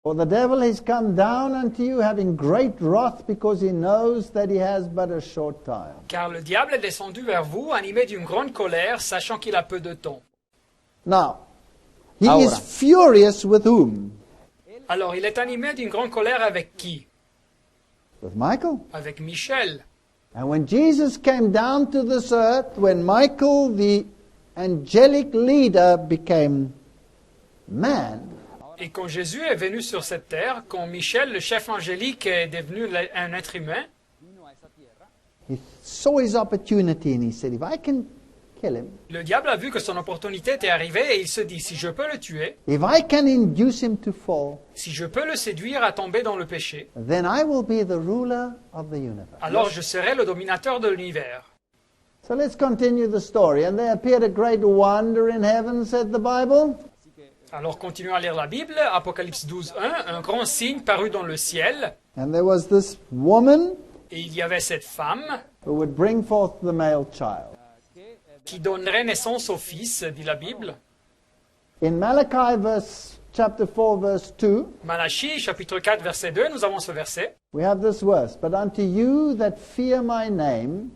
For the devil has come down unto you, having great wrath, because he knows that he has but a short time. Car le diable est descendu vers vous, animé d'une grande colère, sachant qu'il a peu de temps. Now, he Ahora. is furious with whom? Alors, il est animé d'une grande colère avec qui? With Michael. Avec Michel. And when Jesus came down to this earth, when Michael, the angelic leader, became man, Et quand Jésus est venu sur cette terre, quand Michel, le chef angélique, est devenu un être humain, he saw his opportunity and he said, if I can kill him, le diable a vu que son opportunité était arrivée et il se dit, si je peux le tuer, if I can induce him to fall, si je peux le séduire à tomber dans le péché, then I will be the ruler of the universe. alors je serai le dominateur de l'univers. So let's continue the story. And there appeared a great wonder in heaven, said the Bible. Alors continuons à lire la Bible, Apocalypse 12, 1, un grand signe parut dans le ciel, And there was this woman et il y avait cette femme who would bring forth the male child. qui donnerait naissance au fils, dit la Bible. In Malachi chapter 4, verse 2, Malachie, chapitre 4, verset 2, nous avons ce verset. we have this verse. But unto you that fear my name,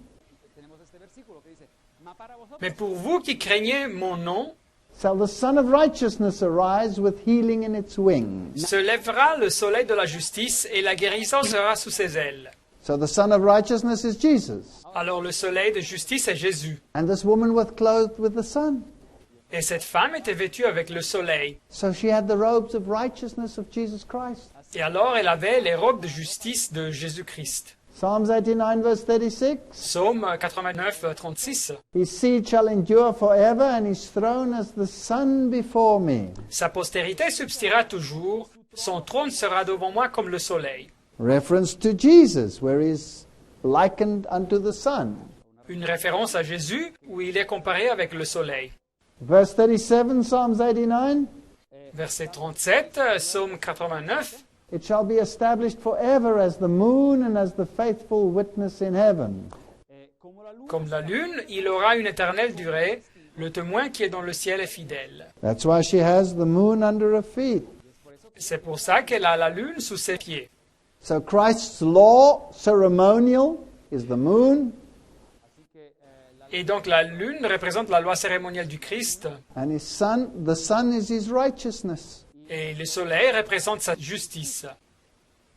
Mais pour vous qui craignez mon nom, shall the Son of Righteousness arise with healing in its wings. se lèvera le soleil de la justice et la guérison sera sous ses ailes. So the Son of Righteousness is Jesus. Alors le soleil de justice est Jésus. And this woman was clothed with the sun. Et cette femme était vêtue avec le soleil. So she had the robes of righteousness of Jesus Christ. Et alors elle avait les robes de justice de Jésus-Christ. Psalms 89, verse 36. Psaume 89, 36. His seed shall endure forever, and his throne as the sun before me. Sa postérité subsistera toujours, son trône sera devant moi comme le soleil. Reference to Jesus, where he is likened unto the sun. Une référence à Jésus où il est comparé avec le soleil. Verse 37, Psalms 89. Verset 37, Psaume 89. It shall be established forever as the moon and as the faithful witness in heaven. Comme la lune, il aura une éternelle durée. Le témoin qui est dans le ciel est fidèle. That's why she has the moon under her feet. C'est pour ça qu'elle a la lune sous ses pieds. So Christ's law, ceremonial, is the moon, Et donc la lune représente la loi cérémonielle du Christ. and his sun, the sun is his righteousness. Et le soleil représente sa justice.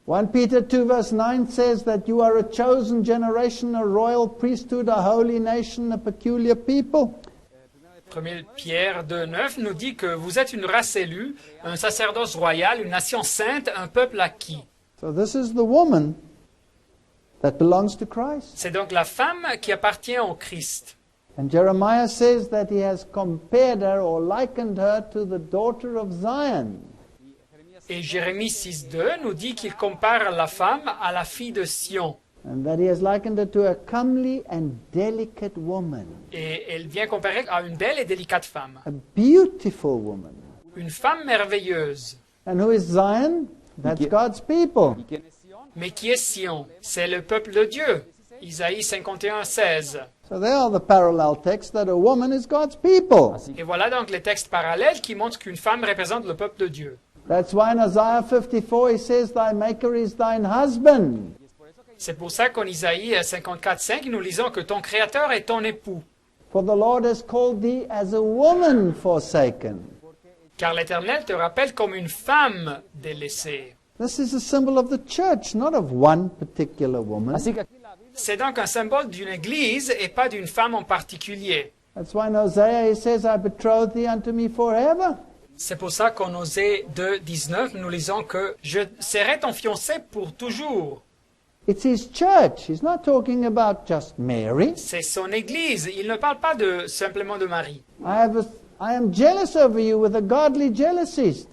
1 Peter 2 verse 9 says that you are a chosen generation, a royal priesthood, a holy nation, a peculiar people. 1 Pierre 2,9 nous dit que vous êtes une race élue, un sacerdoce royal, une nation sainte, un peuple acquis. So this is the woman that belongs to Christ. C'est donc la femme qui appartient au Christ. And Jeremiah says that he has compared her or likened her to the daughter of Zion. Et Jérémie 6,2 nous dit qu'il compare la femme à la fille de Sion. And that he has likened her to a comely and delicate woman. Et elle vient comparer à une belle et délicate femme. A beautiful woman. Une femme merveilleuse. And who is Zion? That's God's people. Mais qui est Sion? C'est le peuple de Dieu. Isaïe 51, 16. So there are the parallel texts that a woman is God's people. Et voilà donc les textes parallèles qui montrent qu'une femme représente le peuple de Dieu. That's why in Isaiah 54 he says, Thy maker is thine husband. C'est pour ça qu'en Isaïe 54, 5, nous lisons que ton Créateur est ton époux. For the Lord has called thee as a woman forsaken. Car l'Éternel te rappelle comme une femme délaissée. This is a symbol of the church, not of one particular woman. Así que C'est donc un symbole d'une église et pas d'une femme en particulier. That's why in Hosea he says, I betroth thee unto me forever. C'est pour ça qu'en Osée 2, 19, nous lisons que je serai ton fiancé pour toujours. It's his church. He's not talking about just Mary. C'est son église. Il ne parle pas simplement de Marie. I am jealous over you with a godly jealousy.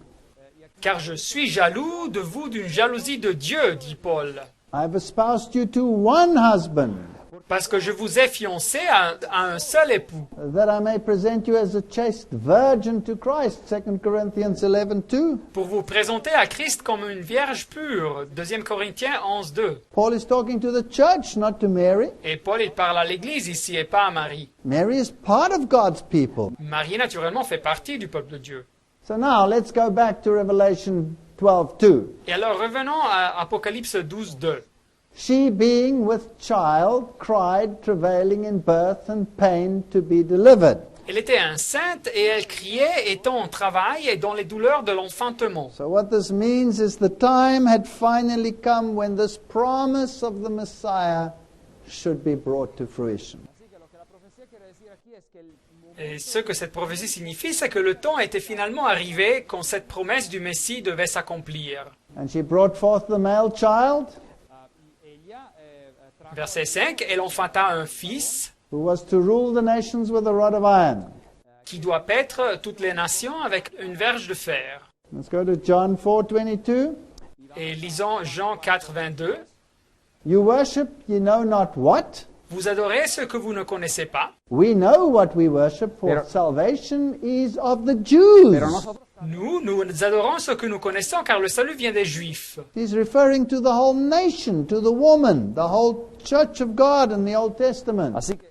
Car je suis jaloux de vous d'une jalousie de Dieu, dit Paul. I have espoused you to one husband, Parce que je vous ai fiancé à un seul époux, that I may present you as a chaste virgin to Christ. 2 Corinthians 11:2. pour vous présenter à Christ comme une vierge pure. 2 Corinthiens 11, 2. Paul is talking to the church, not to Mary. Et Paul, il parle à l'église ici et pas à Marie. Mary is part of God's people. Marie, naturellement, fait partie du peuple de Dieu. So now let's go back to Revelation 12:2. Et alors revenons à Apocalypse 12, 2. She being with child cried, travailing in birth and pain to be delivered. Elle était enceinte et elle criait, étant en travail et dans les douleurs de l'enfantement. So what this means is the time had finally come when this promise of the Messiah should be brought to fruition. Et ce que cette prophétie signifie, c'est que le temps était finalement arrivé quand cette promesse du Messie devait s'accomplir. And she brought forth the male child, Verset 5, elle enfanta un fils who was to rule the nations with a rod of iron. qui doit paître toutes les nations avec une verge de fer. Let's go to John 4:22. Et lisons Jean 4, 22. You worship ye know not what? Vous adorez ce que vous ne connaissez pas. We know what we worship, for Pero- salvation is of the Jews. Pero nosotros Nous adorons ce que nous connaissons car le salut vient des Juifs. He's referring to the whole nation, to the woman, the whole church of God in the Old Testament. Así que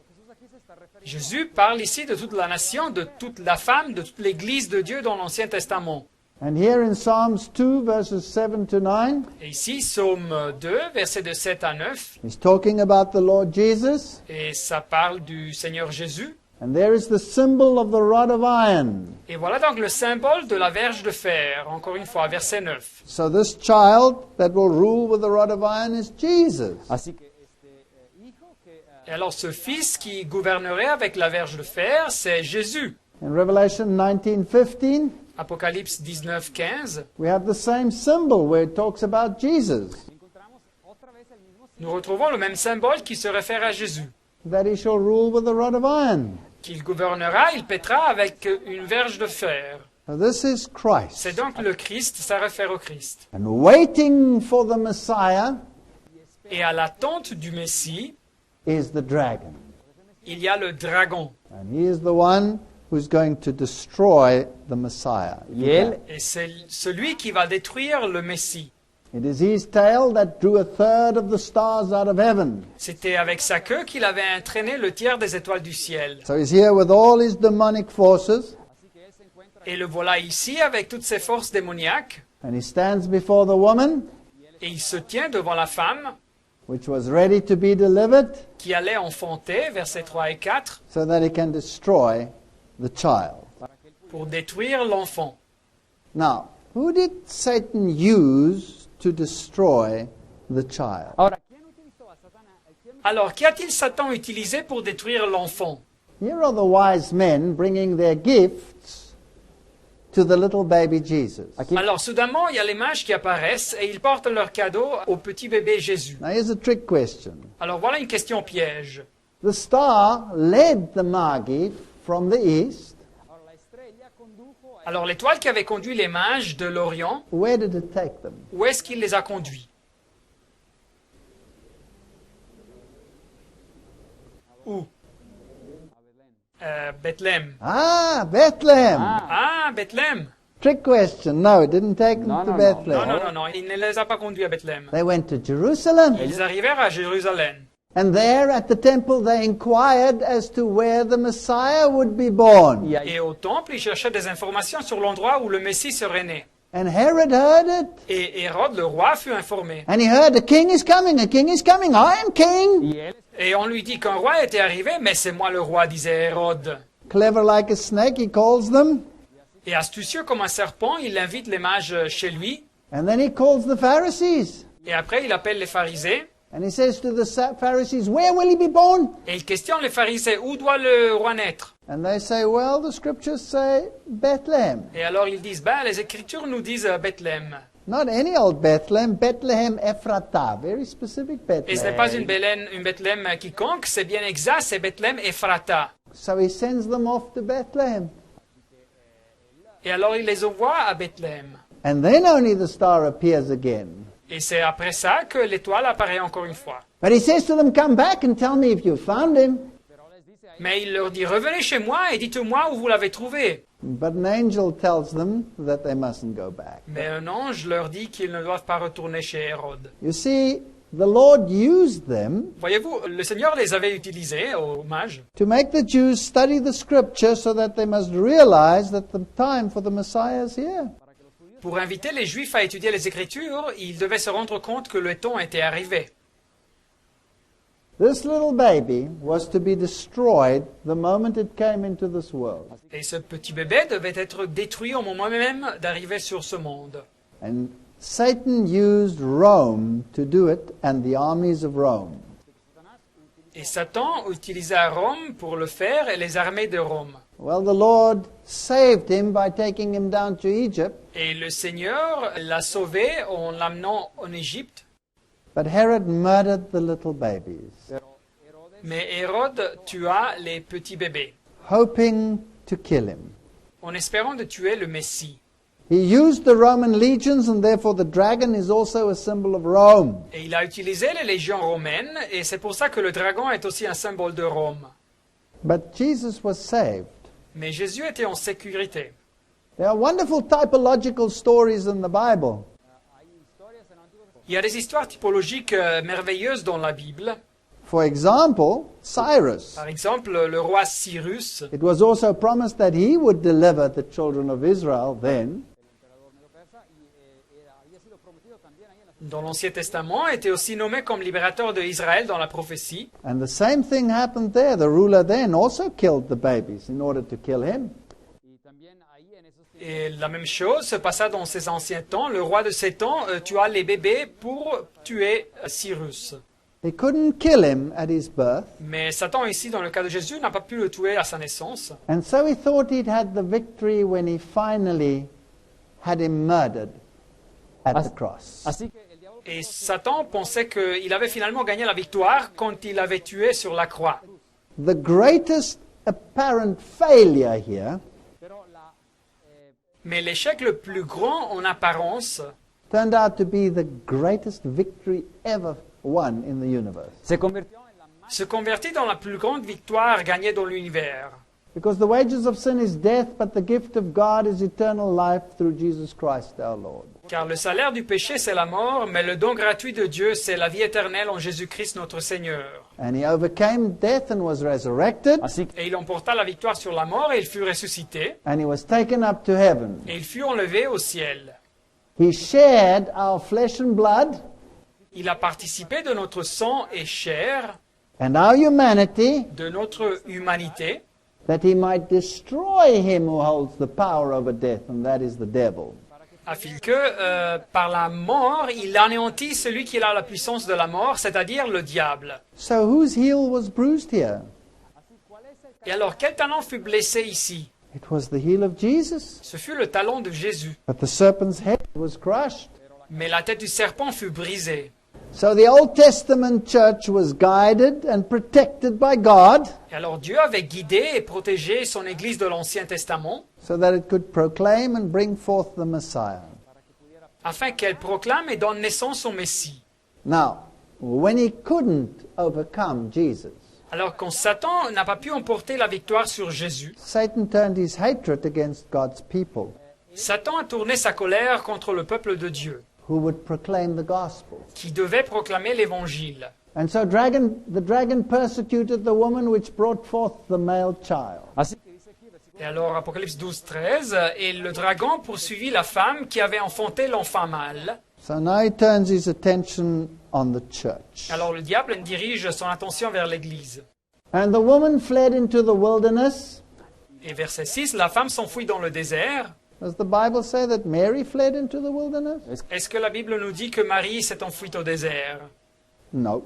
Jésus parle ici de toute la nation, de toute la femme, de toute l'Église de Dieu dans l'Ancien Testament. And here in Psalms 2, verses 7 to 9, Et ici, Psaume 2, versets de 7 à 9, he's talking about the Lord Jesus. et ça parle du Seigneur Jésus. And there is the symbol of the rod of iron. Et voilà donc le symbole de la verge de fer, encore une fois, verset 9. So this child that will rule with the rod of iron is Jesus. así que hijo que Et alors ce fils qui gouvernerait avec la verge de fer, c'est Jésus. In Revelation 19:15, Apocalypse 19, 15. we have the same symbol where it talks about Jesus, encontramos otra vez el mismo Nous retrouvons le même symbole qui se réfère à Jésus. that he shall rule with the rod of iron. Qu'il gouvernera, il pètera avec une verge de fer. So this is Christ. C'est donc le Christ, ça réfère au Christ. And waiting for the Messiah Et à l'attente du Messie, is the dragon. il y a le dragon. And he is the one who's going to destroy the Messiah. y él Et c'est celui qui va détruire le Messie. It is his tail that drew a third of the stars out of heaven. C'était avec sa queue qu'il avait entraîné le tiers des étoiles du ciel. So he's here with all his demonic forces, Et le voilà ici avec toutes ses forces démoniaques. and he stands before the woman, Et il se tient devant la femme which was ready to be delivered, qui allait enfanter, versets 3 et 4, so that he can destroy the child. pour détruire l'enfant. Now, who did Satan use to destroy the child? ahora quién utilizó a Satanás. Alors, qu'y a-t-il Satan utilisé pour détruire l'enfant? Here are the wise men bringing their gifts to the little baby Jesus. Aquí Alors, soudainement, il y a les mages qui apparaissent et ils portent leurs cadeaux au petit bébé Jésus. Now, here's a trick question. Alors, voilà une question piège. The star led the Magi from the east. ahora la estrella condujo a Alors, l'étoile qui avait conduit les mages de l'Orient, Where did it take them? où est-ce qu'il les a conduits? Où? Bethléem. Ah, Bethlehem. Ah, Bethléem. Trick question. No, it didn't take them No, to no, no. Bethlehem. Non, non, non, non, il ne les a pas conduits à Bethléem. They went to Jerusalem. Ils arrivèrent à Jérusalem. And there at the temple they inquired as to where the Messiah would be born. y ahí Et au temple, ils cherchaient des informations sur l'endroit où le Messie serait né. And Herod heard it. Et Hérode, le roi, fut informé. And he heard, a king is coming, a king is coming, I am king. y él Et on lui dit qu'un roi était arrivé, mais c'est moi le roi, disait Hérode. Clever like a snake, he calls them. Et astucieux comme un serpent, il invite les mages chez lui. And then he calls the Pharisees. Et après, il appelle les pharisiens. And he says to the Pharisees, where will he be born? Et il questionne les pharisiens, où doit le roi naître? And they say, well, the scriptures say Bethlehem. Et alors ils disent, ben, les Écritures nous disent Bethléem. Not any old Bethlehem, Bethlehem Ephrata, very specific Et ce n'est pas Bethlehem. une Bethléem quiconque, c'est bien exact, c'est Bethléem Ephrata. So he sends them off to Bethlehem. Et alors il les envoie à Bethléem. And then only the star appears again. Et c'est après ça que l'étoile apparaît encore une fois. But he says to them, come back and tell me if you found him. Mais il leur dit, revenez chez moi et dites-moi où vous l'avez trouvé. But an angel tells them that they mustn't go back. Mais un ange leur dit qu'ils ne doivent pas retourner chez Hérode. You see, the Lord used them Voyez-vous, le Seigneur les avait utilisés aux mages to make the Jews study the scripture so that they must realize that the time for the Messiah is here. Pour inviter les Juifs à étudier les Écritures, ils devaient se rendre compte que le temps était arrivé. This little baby was to be destroyed the moment it came into this world. Et ce petit bébé devait être détruit au moment même d'arriver sur ce monde. And Satan used Rome to do it and the armies of Rome. Et Satan utilisa Rome pour le faire et les armées de Rome. Well, the Lord saved him by taking him down to Egypt, Et le Seigneur l'a sauvé en l'amenant en Égypte. but Herod murdered the little babies, Mais Hérode tua les petits bébés, hoping to kill him. en espérant de tuer le Messie. He used the Roman legions, and therefore the dragon is also a symbol of Rome. Et il a utilisé les légions romaines, et c'est pour ça que le dragon est aussi un symbole de Rome. But Jesus was saved. Mais Jésus était en sécurité. There are wonderful typological stories in the Bible. Il y a des histoires typologiques merveilleuses dans la Bible. For example, Cyrus. Par exemple, le roi Cyrus. It was also promised that he would deliver the children of Israel then. Dans l'Ancien Testament, était aussi nommé comme libérateur d'Israël dans la prophétie. And the same thing happened there. The ruler then also killed the babies in order to kill him. Et la même chose se passa dans ces anciens temps. Le roi de ces temps tua les bébés pour tuer Cyrus. They couldn't kill him at his birth, Mais Satan, ici, dans le cas de Jésus, n'a pas pu le tuer à sa naissance. and so he thought he'd had the victory when he finally had him murdered at the cross. Así que el diablo Et Satan pensait qu'il avait finalement gagné la victoire quand il avait tué sur la croix. The greatest apparent failure here pero Mais l'échec le plus grand en apparence turned out to be the greatest victory ever won in the universe. se convirtió en la más se convertit dans la plus grande victoire gagnée dans l'univers. Because the wages of sin is death, but the gift of God is eternal life through Jesus Christ our Lord. Car le salaire du péché, c'est la mort, mais le don gratuit de Dieu, c'est la vie éternelle en Jésus-Christ notre Seigneur. And he overcame death and was resurrected, así que Et il emporta la victoire sur la mort et il fut ressuscité. and he was taken up to heaven. Et il fut enlevé au ciel. He shared our flesh and blood Il a participé de notre sang et chair, and our humanity, de notre humanité, that he might destroy him who holds the power over death, and that is the devil. afin que, par la mort, il anéantit celui qui a la puissance de la mort, c'est-à-dire le diable. So whose heel was bruised here? Et alors, quel talon fut blessé ici? It was the heel of Jesus. Ce fut le talon de Jésus. But the serpent's head was crushed. Mais la tête du serpent fut brisée. So the Old Testament church was guided and protected by God Et alors Dieu avait guidé et protégé son Église de l'Ancien Testament so that it could proclaim and bring forth the Messiah. afin qu'elle proclame et donne naissance au Messie. Now, when he couldn't overcome Jesus, Alors quand Satan n'a pas pu emporter la victoire sur Jésus, Satan turned his hatred against God's people Satan a tourné sa colère contre le peuple de Dieu, who would proclaim the gospel. qui devait proclamer l'Évangile. And so the dragon persecuted the woman which brought forth the male child. así que dice aquí versículo Et alors Apocalypse 12, 13, et le dragon poursuivit la femme qui avait enfanté l'enfant mâle. So now he turns his attention on the church. Alors le diable dirige son attention vers l'Église. And the woman fled into the wilderness. Et verset 6, la femme s'enfuit dans le désert. Does the Bible say that Mary fled into the wilderness? Est-ce que la Bible nous dit que Marie s'est enfuie au désert? No.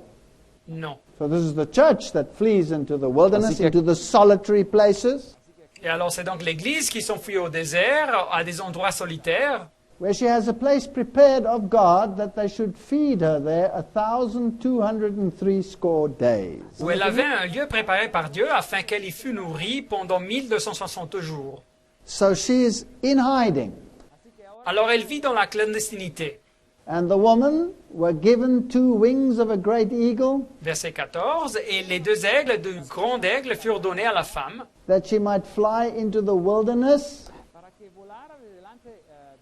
Non. So this is the church that flees into the wilderness, Así que- into the solitary places, Et alors c'est donc l'Église qui s'enfuit au désert, à des endroits solitaires, where she has a place prepared of God that they should feed her there 1,203 score days. où elle avait un lieu préparé par Dieu afin qu'elle y fût nourrie pendant 1260 jours. So she is in hiding. Alors elle vit dans la clandestinité. And the woman were given 2 wings of a great eagle Verset 14, et les 2 aigles de grand aigle furent donnés à la femme, that she might fly into the wilderness, para que volara de delante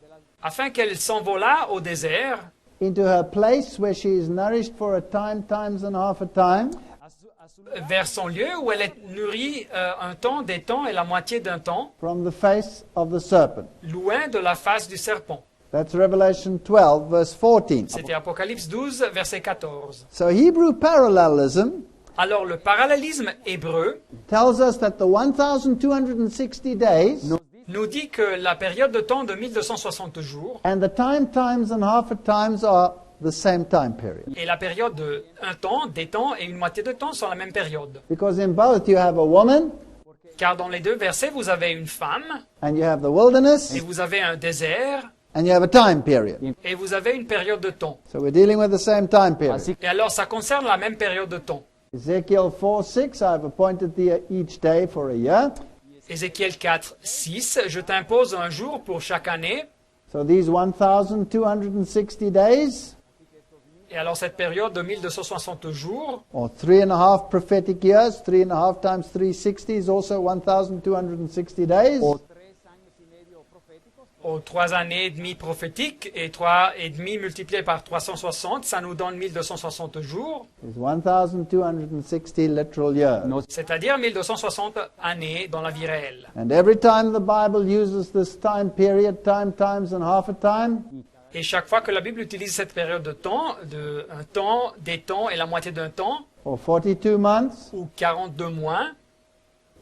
de las afin qu'elle s'envolât au désert, into her place where she is nourished for a time, times and half a time, a su vers son lieu où elle est nourrie un temps, des temps et la moitié d'un temps, from the face of the serpent. loin de la face du serpent. That's Revelation 12, verse 14. C'était Apocalypse 12, verset 14. So Hebrew parallelism Alors le parallélisme hébreu tells us that the 1,260 days nous dit que la période de temps de 1260 jours and the times and half a times are the same time period. et la période de un temps, des temps et une moitié de temps sont la même période. Because in both you have a woman Car dans les deux versets, vous avez une femme and you have the wilderness et vous avez un désert and you have a time period. et vous avez une période de temps. So we're dealing with the same time period. Así Et alors ça concerne la même période de temps. Ezekiel 4:6, I've appointed thee each day for a year. Ézéchiel 4, 6, je t'impose un jour pour chaque année. So these 1,260 days, Et alors cette période de 1260 jours, or 3.5 prophetic years, 3.5 times 360 is also 1,260 days. aux 3 années et demie prophétiques, et 3 et demi multiplié par 360, ça nous donne 1260 jours, Is 1,260 literal years. c'est-à-dire 1260 années dans la vie réelle. And every time the Bible uses this time period, times, and half a time, Et chaque fois que la Bible utilise cette période de temps, un temps, des temps et la moitié d'un temps, or 42 months, ou 42 mois,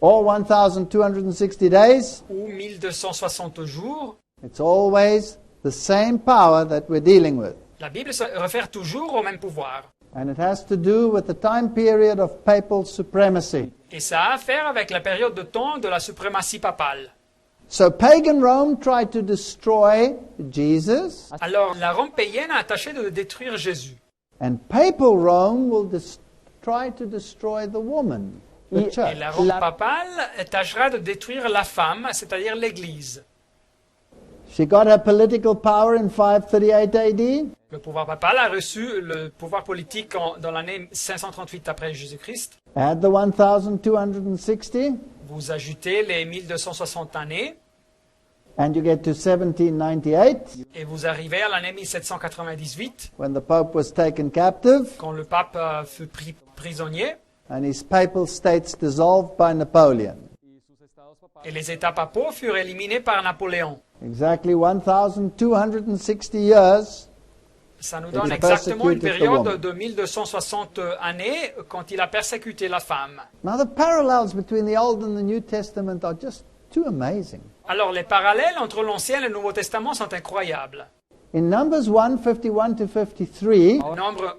or 1,260 days, ou 1260 jours, it's always the same power that we're dealing with. la Bible se réfère toujours au même pouvoir. And it has to do with the time period of papal supremacy. Et ça a à faire avec la période de temps de la suprématie papale. So pagan Rome tried to destroy Jesus, Alors la Rome païenne a tâché de détruire Jésus. and papal Rome will try to destroy the woman, the Et church. la Rome papale tâchera de détruire la femme, c'est-à-dire l'Église. She got her political power in 538 AD, Le pouvoir papal a reçu le pouvoir politique dans l'année 538 après Jésus-Christ. add the 1,260, Vous ajoutez les 1260 années and you get to 1798, et vous arrivez à l'année 1798 when the Pope was taken captive, quand le pape fut pris prisonnier and his papal states dissolved by Napoleon. et les États papaux furent éliminés par Napoléon. Exactly 1,260 years. Ça nous donne He exactement une persecuted the woman. période de 1260 années quand il a persécuté la femme. Now the parallels between the Old and the New Testament are just too amazing. Alors les parallèles entre l'Ancien et le Nouveau Testament sont incroyables. In Numbers 1, 51 to 53, Nombre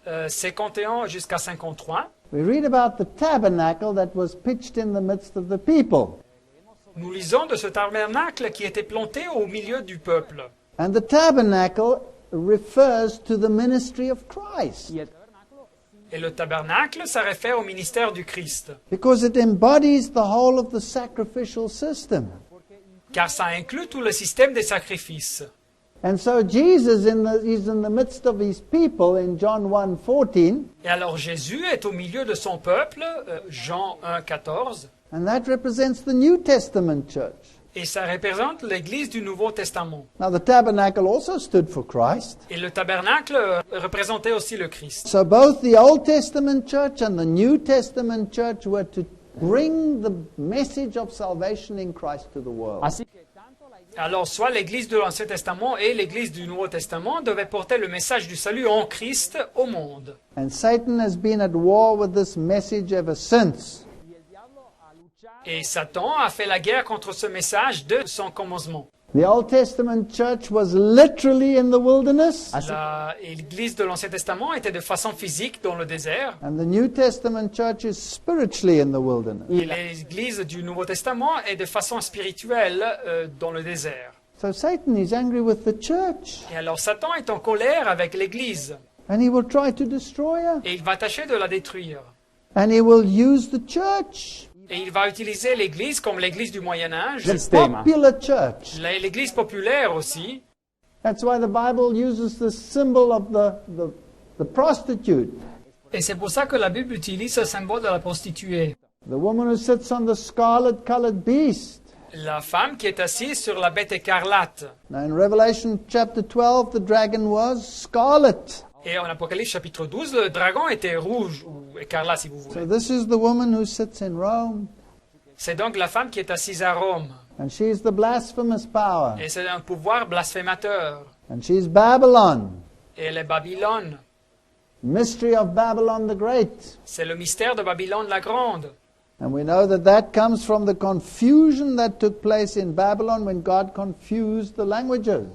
1, 51 jusqu'à 53, we read about the tabernacle that was pitched in the midst of the people. nous lisons de ce tabernacle qui était planté au milieu du peuple. And the tabernacle refers to the ministry of Christ Et le tabernacle, ça réfère au ministère du Christ, because it embodies the whole of the sacrificial system. car ça inclut tout le système des sacrifices. And so Jesus is in the midst of his people in John 1:14, Et alors Jésus est au milieu de son peuple, Jean 1, 14, and that represents the New Testament church. et ça représente l'Église du Nouveau Testament. Now the tabernacle also stood for Christ. Et le tabernacle représentait aussi le Christ. So both the Old Testament church and the New Testament church were to bring the message of salvation in Christ to the world. Así que tanto la iglesia Alors soit l'Église de l'Ancien Testament et l'Église du Nouveau Testament devaient porter le message du salut en Christ au monde. And Satan has been at war with this message ever since. y el diablo a luchar Et Satan a fait la guerre contre ce message de son commencement. The Old Testament church was literally in the wilderness, L'Église de l'Ancien Testament était de façon physique dans le désert, and the New Testament church is spiritually in the wilderness. et l'Église du Nouveau Testament est de façon spirituelle dans le désert. So Satan is angry with the church, Et alors Satan est en colère avec l'Église, and he will try to destroy her, et il va tâcher de la détruire. and he will use the church, Et il va utiliser l'Église comme l'Église du Moyen Âge, the Sistema. popular church. l'Église populaire aussi. That's why the Bible uses the symbol of the prostitute, Et c'est pour ça que la Bible utilise ce symbole de la prostituée. the woman who sits on the scarlet-colored beast. La femme qui est assise sur la bête écarlate. Now in Revelation chapter 12, the dragon was scarlet. Et en Apocalypse chapitre 12, le dragon était rouge, ou écarlate si vous So voulez. this is the woman who sits in Rome. C'est donc la femme qui est assise à Rome. And she's the blasphemous power. Et c'est un pouvoir blasphémateur. And she's Babylon. Et elle est Babylone. Mystery of Babylon the Great. C'est le mystère de Babylone la Grande. And we know that that comes from the confusion that took place in Babylon when God confused the languages.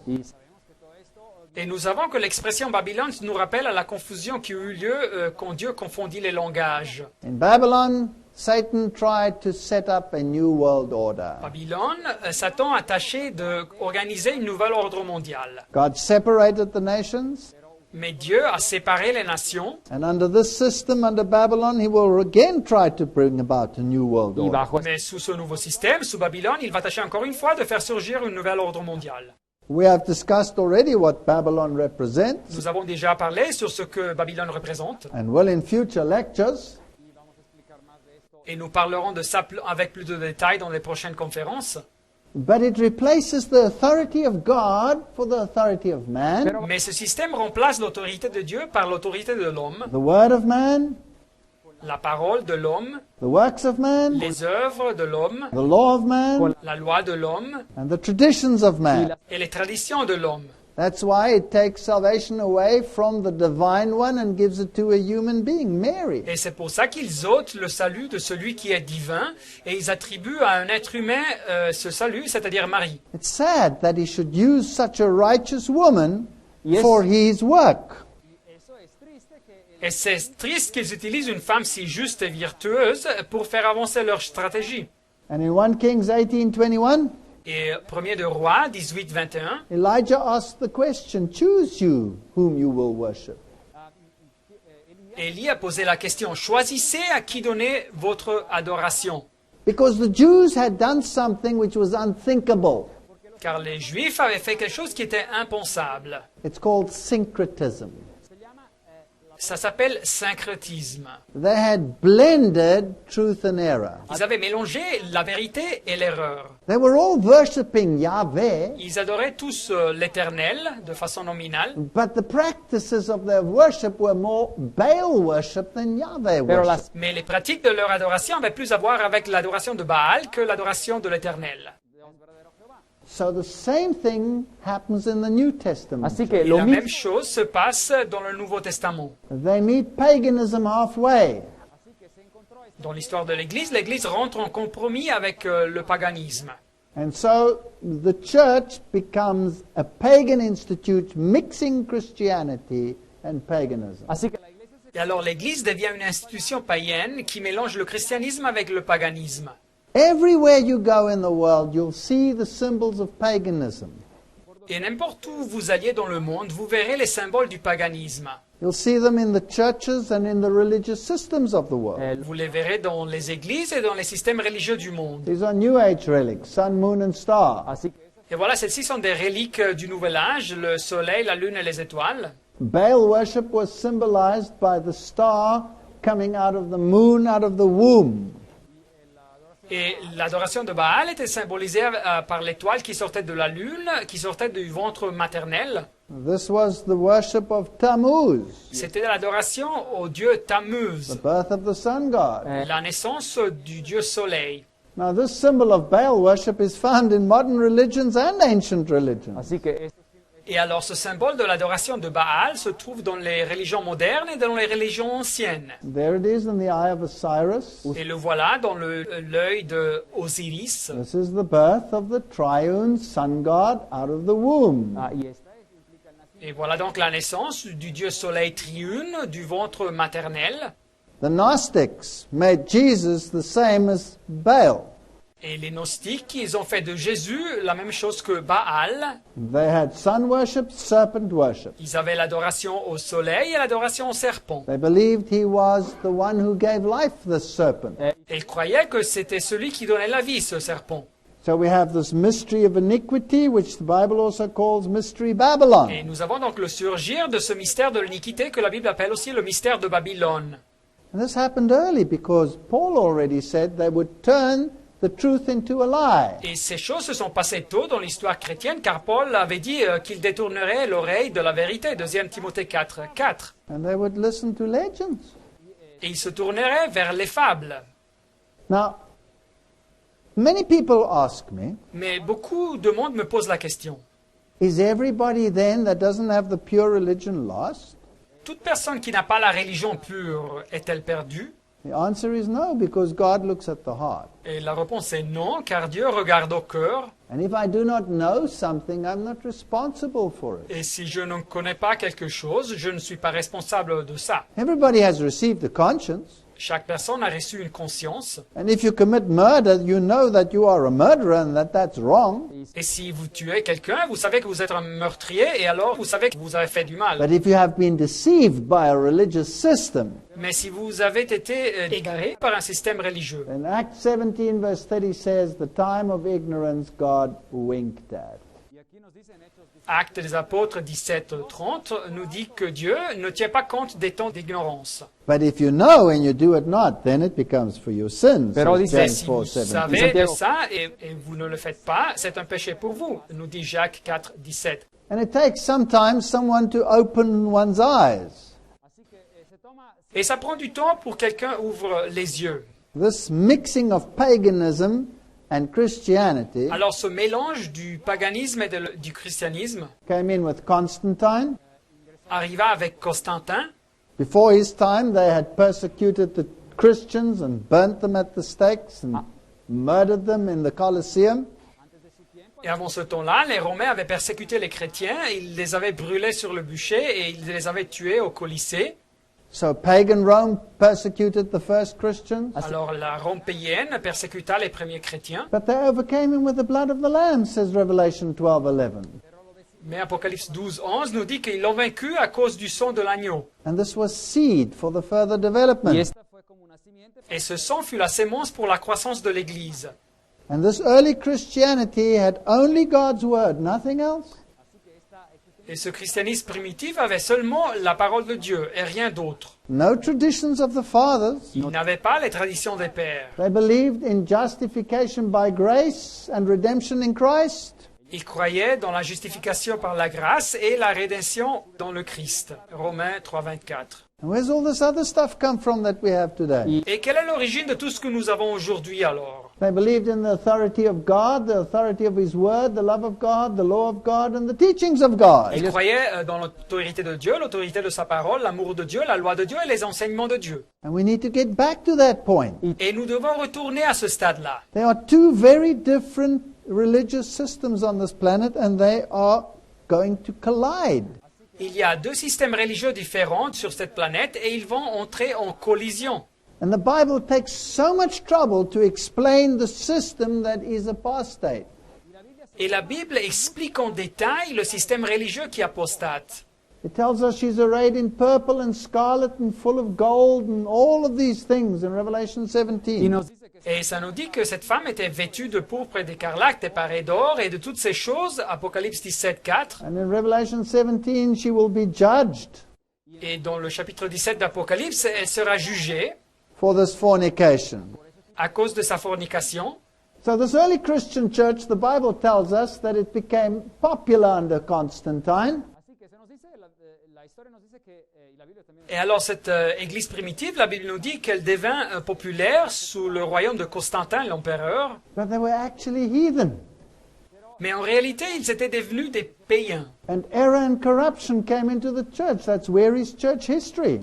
Et nous savons que l'expression Babylone nous rappelle à la confusion qui eut lieu quand Dieu confondit les langages. In Babylon, Satan tried to set up a new world order. Babylone, Satan a tâché d'organiser une nouvelle ordre mondial. God separated the nations, Mais Dieu a séparé les nations. and under this system, under Babylon, he will again try to bring about a new world Y order. bajo Mais sous ce nouveau système, sous Babylone, il va tâcher encore une fois de faire surgir une nouvelle ordre mondial. We have discussed already what Babylon represents, Nous avons déjà parlé sur ce que Babylone représente. and will in future lectures. Et nous parlerons de ça avec plus de détails dans les prochaines conférences. But it replaces the authority of God for the authority of man, Mais ce système remplace l'autorité de Dieu par l'autorité de l'homme, the word of man, la parole de l'homme, the works of man, les œuvres de l'homme, the law of man, la loi de l'homme and the traditions of man. et les traditions de l'homme. That's why it takes salvation away from the divine one and gives it to a human being, Mary. Et c'est pour ça qu'ils ôtent le salut de celui qui est divin et ils attribuent à un être humain ce salut, c'est-à-dire Marie. It's sad that he should use such a righteous woman Yes. for his work. Et c'est triste qu'ils utilisent une femme si juste et virtueuse pour faire avancer leur stratégie. And in 1 Kings 18:21, Et 1er de Roi 18-21, Elijah asked the question, choose you whom you will worship. Élie a posé la question, choisissez à qui donner votre adoration. Because the Jews had done something which was unthinkable. Car les Juifs avaient fait quelque chose qui était impensable. It's called syncretism. Ça s'appelle syncrétisme. They had blended truth and error. Ils avaient mélangé la vérité et l'erreur. They were all worshipping Yahweh, Ils adoraient tous l'Éternel de façon nominale, but the practices of their worship were more Baal worship than Yahweh Pero worship. las, mais les pratiques de leur adoration avaient plus à voir avec l'adoration de Baal que l'adoration de l'Éternel. So the same thing happens in the New Testament. así que Et lo la mismo, même chose se passe dans le Nouveau Testament. They meet paganism halfway. Dans l'histoire de l'Église rentre en compromis avec le paganisme. And so the church becomes a pagan institute mixing Christianity and paganism. así que la iglesia se Et alors l'Église devient une institution païenne qui mélange le christianisme avec le paganisme. Everywhere you go in the world, you'll see the symbols of paganism. Et n'importe où vous alliez dans le monde, vous verrez les symboles du paganisme. You'll see them in the churches and in the religious systems of the world. Vous les verrez dans les églises et dans les systèmes religieux du monde. These are New Age relics, sun, moon, and star. así que Et voilà, celles-ci sont des reliques du Nouvel Âge, le soleil, la lune et les étoiles. Baal worship was symbolized by the star coming out of the moon, out of the womb. Et l'adoration de Baal était symbolisée par l'étoile qui sortait de la lune, qui sortait du ventre maternel. This was the worship of Tammuz, C'était l'adoration au dieu the Tammuz, birth of the sun god. la naissance du dieu soleil. Now, this symbol of Baal worship is found in modern religions and ancient religions. así que esto Et alors ce symbole de l'adoration de Baal se trouve dans les religions modernes et dans les religions anciennes. There it is in the eye of Osiris. Et le voilà dans l'œil de Osiris. This is the birth of the triune sun god out of the womb. y esta es, implica el nacimiento Et voilà donc la naissance du dieu soleil triune du ventre maternel. The Gnostics made Jesus the same as Baal. Et les gnostiques, ils ont fait de Jésus la même chose que Baal. They had sun worship, serpent worship. Ils avaient l'adoration au soleil et l'adoration au serpent. They believed he was the one who gave life, the serpent. Et ils croyaient que c'était celui qui donnait la vie, ce serpent. So we have this mystery of iniquity, which the Bible also calls Mystery Babylon. Et nous avons donc le surgir de ce mystère de l'iniquité que la Bible appelle aussi le mystère de Babylone. And this happened early because Paul already said they would turn the truth into a lie. Et ces choses se sont passées tôt dans l'histoire chrétienne, car Paul avait dit qu'il détournerait l'oreille de la vérité, 2 Timothée 4:4. And they would listen to legends. Et il se tournerait vers les fables. Now, Many people ask me, Mais beaucoup de monde me pose la question. is everybody then that doesn't have the pure religion lost? Toute personne qui n'a pas la religion pure est-elle perdue? The answer is no, because God looks at the heart. Et la réponse est non, car Dieu regarde au cœur. And if I do not know something, I'm not responsible for it. Et si je ne connais pas quelque chose, je ne suis pas responsable de ça. Everybody has received a conscience. Chaque personne a reçu une conscience. And if you commit murder, you know that you are a murderer and that that's wrong. Et si vous tuez quelqu'un, vous savez que vous êtes un meurtrier et alors vous savez que vous avez fait du mal. But if you have been deceived by a religious system, Mais si vous avez été égaré par un système religieux, then Acts 17 verse 30 says, the time of ignorance God winked at. Y aquí nos dice en Hechos 17, Actes des Apôtres 17:30 nous dit que Dieu ne tient pas compte des temps d'ignorance. But if you know and you do it not, then it becomes for your sins. Pero says dice, James Si vous 4:17. savez de Santiago. ça et vous ne le faites pas, c'est un péché pour vous, nous dit Jacques 4:17. And it takes sometimes someone to open one's eyes. así que se toma Et ça prend du temps pour quelqu'un ouvre les yeux. This mixing of paganism and Christianity Alors ce mélange du paganisme et du christianisme came in with Constantine. arriva avec Constantin. Before his time, they had persecuted the Christians and burnt them at the stakes and murdered them in the Colosseum. Et avant ce temps-là, les Romains avaient persécuté les chrétiens, ils les avaient brûlés sur le bûcher et ils les avaient tués au Colisée. So pagan Rome persecuted the first Christians, Alors la Rome païenne persécuta les premiers chrétiens, but they overcame him with the blood of the Lamb, says Revelation 12:11. mais Apocalypse 12:11 nous dit qu'ils l'ont vaincu à cause du sang de l'agneau. And this was seed for the further development. y esta fue como una simiente Et ce sang fut la sémence pour la croissance de l'Église. And this early Christianity had only God's word, nothing else. Et ce christianisme primitif avait seulement la parole de Dieu et rien d'autre. No traditions of the fathers. Il n'avait pas les traditions des pères. They believed in justification by grace and redemption in Christ. Il croyait dans la justification par la grâce et la rédemption dans le Christ. Romains 3:24. And where's all this other stuff come from that we have today? Et quelle est l'origine de tout ce que nous avons aujourd'hui alors? They believed in the authority of God, the authority of His Word, the love of God, the law of God, and the teachings of God. Ils croyaient dans l'autorité de Dieu, l'autorité de sa parole, l'amour de Dieu, la loi de Dieu et les enseignements de Dieu. And we need to get back to that point. Et nous devons retourner à ce stade-là. There are two very different religious systems on this planet, and they are going to collide. Il y a deux systèmes religieux différents sur cette planète et ils vont entrer en collision. And the Bible takes so much trouble to explain the system that is apostate. Et la Bible explique en détail le système religieux qui apostate. It tells us she's arrayed in purple and scarlet and full of gold and all of these things in Revelation y 17. nos dice que Et ça nous dit que cette femme était vêtue de pourpre et d'écarlate et parée d'or et de toutes ces choses, Apocalypse 17:4. And in Revelation 17, she will be judged Et dans le chapitre 17 d'Apocalypse, elle sera jugée for this fornication. à cause de sa fornication. So this early Christian church, the Bible tells us that it became popular under Constantine. así que se nos dice la historia nos dice que y la Biblia también Et alors cette église primitive, la Bible nous dit qu'elle devint populaire sous le royaume de Constantin, l'empereur. But they were actually heathen. Mais en réalité, ils étaient devenus des païens. And error and corruption came into the church. That's Wary's church history.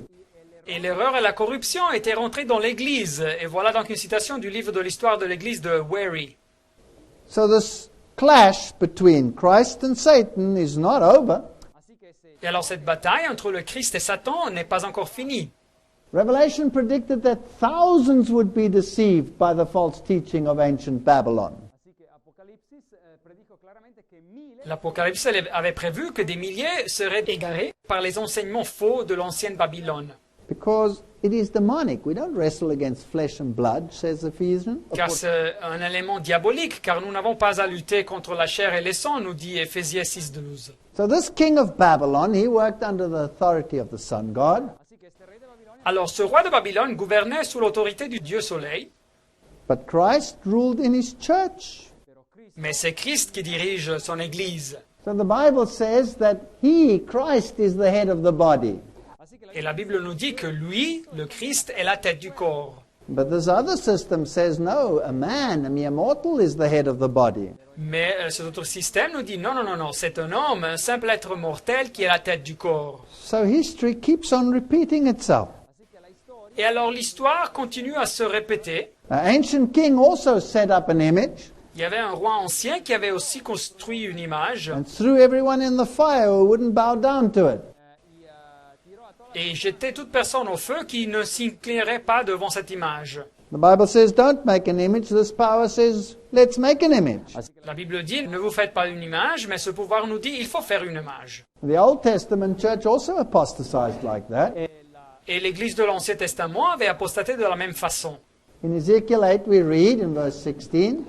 Et l'erreur et la corruption étaient rentrées dans l'église. Et voilà donc une citation du livre de l'histoire de l'église de Wary. So this clash between Christ and Satan is not over. así que Et alors cette bataille entre le Christ et Satan n'est pas encore finie. Revelation predicted that thousands would be deceived by the false teaching of ancient Babylon. así que Apocalipsis predijo claramente que miles L'Apocalypse avait prévu que des milliers seraient égarés par les enseignements faux de l'ancienne Babylone. Because it is demonic. We don't wrestle against flesh and blood, says Ephesians. Car c'est un élément diabolique, car nous n'avons pas à lutter contre la chair et les sangs, nous dit Éphésiens 6:12. So this king of Babylon, he worked under the authority of the sun god. así que este rey de Babilonia Alors ce roi de Babylone gouvernait sous l'autorité du Dieu Soleil, But Christ ruled in his church. pero Cristo mais c'est Christ qui dirige son Église. So the Bible says that he, Christ, is the head of the body. así que la Et la Bible nous dit que lui, le Christ, est la tête du corps. But this other system says no, a man, a mere mortal, is the head of the body. Mais cet autre système nous dit non, non, non, non, c'est un homme, un simple être mortel qui est la tête du corps. So history keeps on repeating itself. Et alors l'histoire continue à se répéter. An ancient king also set up an image Il y avait un roi ancien qui avait aussi construit une image and threw everyone in the fire who wouldn't bow down to it. et jetait toute personne au feu qui ne s'inclinerait pas devant cette image. The Bible says don't make an image. This power says let's make an image. La Bible dit ne vous faites pas une image, mais ce pouvoir nous dit il faut faire une image. The Old Testament church also apostatized like that. Et l'Église de l'Ancien Testament avait apostaté de la même façon. In Ezekiel 8 we read in verse 16,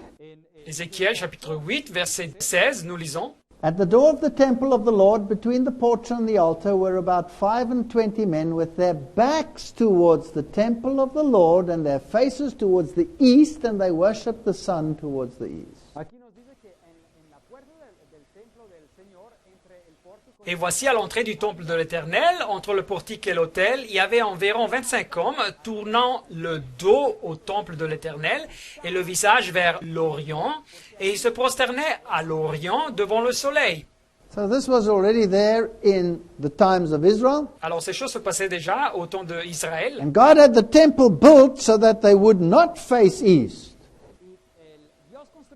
Ézéchiel chapitre 8, verset 16, nous lisons. At the door of the temple of the Lord, between the porch and the altar, were about 25 men with their backs towards the temple of the Lord and their faces towards the east, and they worshipped the sun towards the east. Aquí nos dice que en la puerta del templo del Señor, entre el pórtico Et voici à l'entrée du temple de l'Éternel, entre le portique et l'autel, il y avait environ 25 hommes tournant le dos au temple de l'Éternel et le visage vers l'Orient, et ils se prosternaient à l'Orient devant le soleil. So this was already there in the times of Israel. Alors ces choses se passaient déjà au temps d'Israël, And God had the temple built so that they would not face east.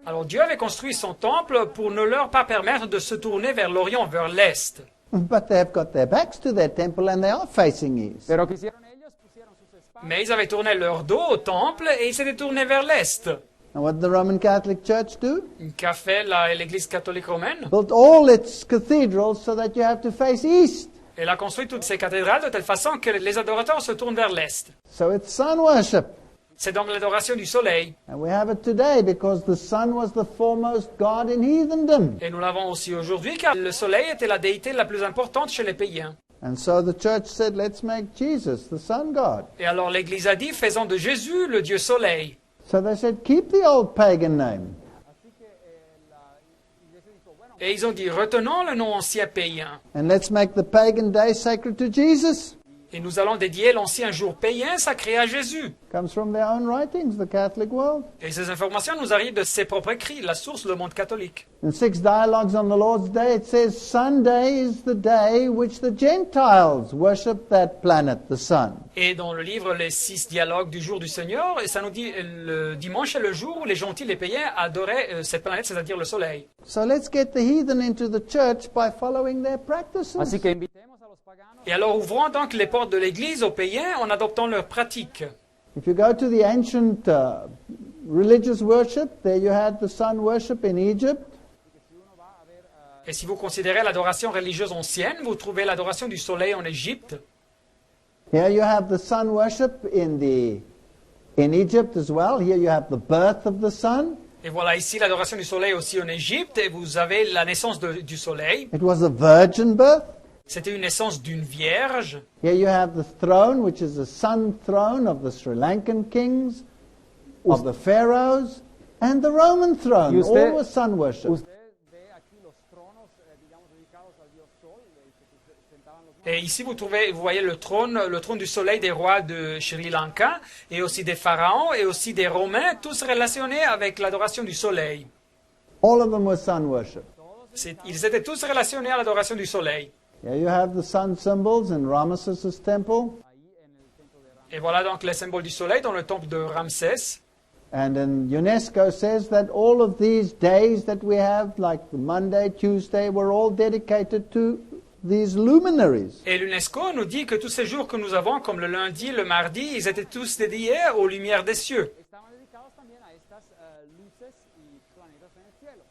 alors Dieu avait construit son temple pour ne leur pas permettre de se tourner vers l'Orient, vers l'Est. But they've got their backs to their temple and they are facing east. Pero que hicieron ellos, pusieron sus espadas. Mais ils avaient tourné leur dos au temple et ils s'étaient tournés vers l'Est. And what did the Roman Catholic Church do? Qu'a fait l'Église catholique romaine? Built all its cathedrals so that you have to face east. Elle a construit toutes ces cathédrales de telle façon que les adorateurs se tournent vers l'Est. So it's sun worship. C'est donc l'adoration du soleil. And we have it today because the sun was the foremost god in heathendom. Et nous l'avons aussi aujourd'hui car le soleil était la déité la plus importante chez les païens. And so the church said, let's make Jesus the sun god. Et alors l'Église a dit, faisons de Jésus le Dieu soleil. So they said, keep the old pagan name. Et ils ont dit, retenons le nom ancien païen. And let's make the pagan day sacred to Jesus. Et nous allons dédier l'ancien jour païen sacré à Jésus. Comes from their own writings, the Catholic world. Et ces informations nous arrivent de ses propres écrits, la source, le monde catholique. In 6 dialogues on the Lord's Day, it says, Sunday is the day which the Gentiles worship that planet, the sun. Et dans le livre Les 6 dialogues du jour du Seigneur, et ça nous dit le dimanche est le jour où les gentils, les païens adoraient cette planète, c'est-à-dire le soleil. So let's get the heathen into the church by following their practices. Así que invitemos a los paganos. Et alors ouvrons donc les portes de l'Église aux païens en adoptant leurs pratiques. If you go to the ancient religious worship, there you had the sun worship in Egypt. Et si vous considérez l'adoration religieuse ancienne, vous trouvez l'adoration du soleil en Égypte. Here you have the sun worship in Egypt as well. Here you have the birth of the sun. Et voilà ici l'adoration du soleil aussi en Égypte, et vous avez la naissance du soleil. It was a virgin birth. C'était une naissance d'une vierge. Here you have the throne, which is the sun throne of the Sri Lankan kings, of the pharaohs, and the Roman throne. Y usted- All was sun worship. Usted ve aquí los tronos, digamos, dedicados al dios Sol, que se sentaban los Et ici vous voyez le trône du soleil des rois de Sri Lanka, et aussi des pharaons, et aussi des romains, tous relationnés avec l'adoration du soleil. All of them were sun worship. Ils étaient tous relationnés à l'adoration du soleil. Here you have the sun symbols in Ramesses' temple. Et voilà donc les symboles du soleil dans le temple de Ramsès. And then UNESCO says that all of these days that we have, like the Monday, Tuesday, were all dedicated to these luminaries. Et l'UNESCO nous dit que tous ces jours que nous avons, comme le lundi, le mardi, ils étaient tous dédiés aux lumières des cieux. estaban dedicados también a estas luces y planetas en el cielo.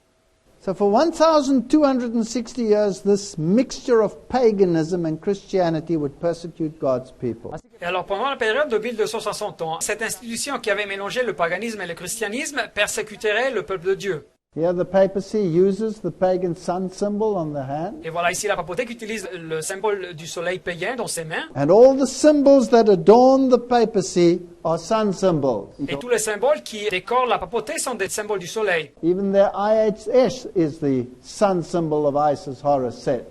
So for 1,260 years, this mixture of paganism and Christianity would persecute God's people. Et alors pendant la période de 1260 ans, cette institution qui avait mélangé le paganisme et le christianisme persécuterait le peuple de Dieu. Here the papacy uses the pagan sun symbol on the hand. Et voilà ici la papauté qui utilise le symbole du soleil païen dans ses mains. And all the symbols that adorn the papacy are sun symbols. Et tous les symboles qui décorent la papauté sont des symboles du soleil. Even their IHS is the sun symbol of Isis, Horus, Set.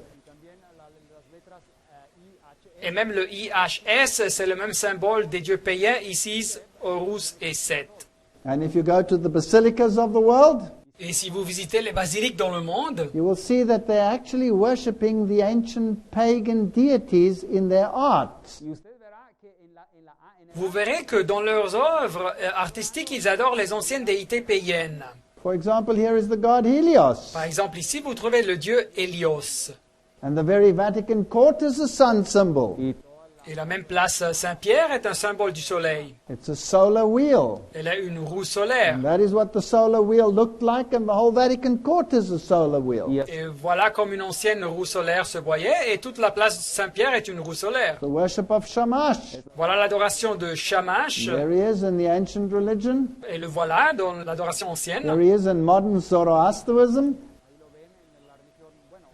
Et même le IHS, c'est le même symbole des dieux païens, Isis, Horus et Seth. And if you go to the basilicas of the world, Et si vous visitez les basiliques dans le monde, you will see that they're actually worshipping the ancient pagan deities in their art. Y usted verá que en vous verrez que dans leurs œuvres artistiques, ils adorent les anciennes déités païennes. For example, here is the god Helios. Par exemple, ici, vous trouvez le dieu Hélios. And the very Vatican court is a sun symbol. y Et la même place Saint-Pierre est un symbole du soleil. It's a solar wheel. Elle a une roue solaire. And that is what the solar wheel looked like, and the whole Vatican court is a solar wheel. y Et voilà comme une ancienne roue solaire se voyait, et toute la place Saint-Pierre est une roue solaire. The worship of Shamash. Voilà l'adoration de Shamash, There he is in the ancient religion. et le voilà dans l'adoration There ancienne. he is in modern Zoroastrianism.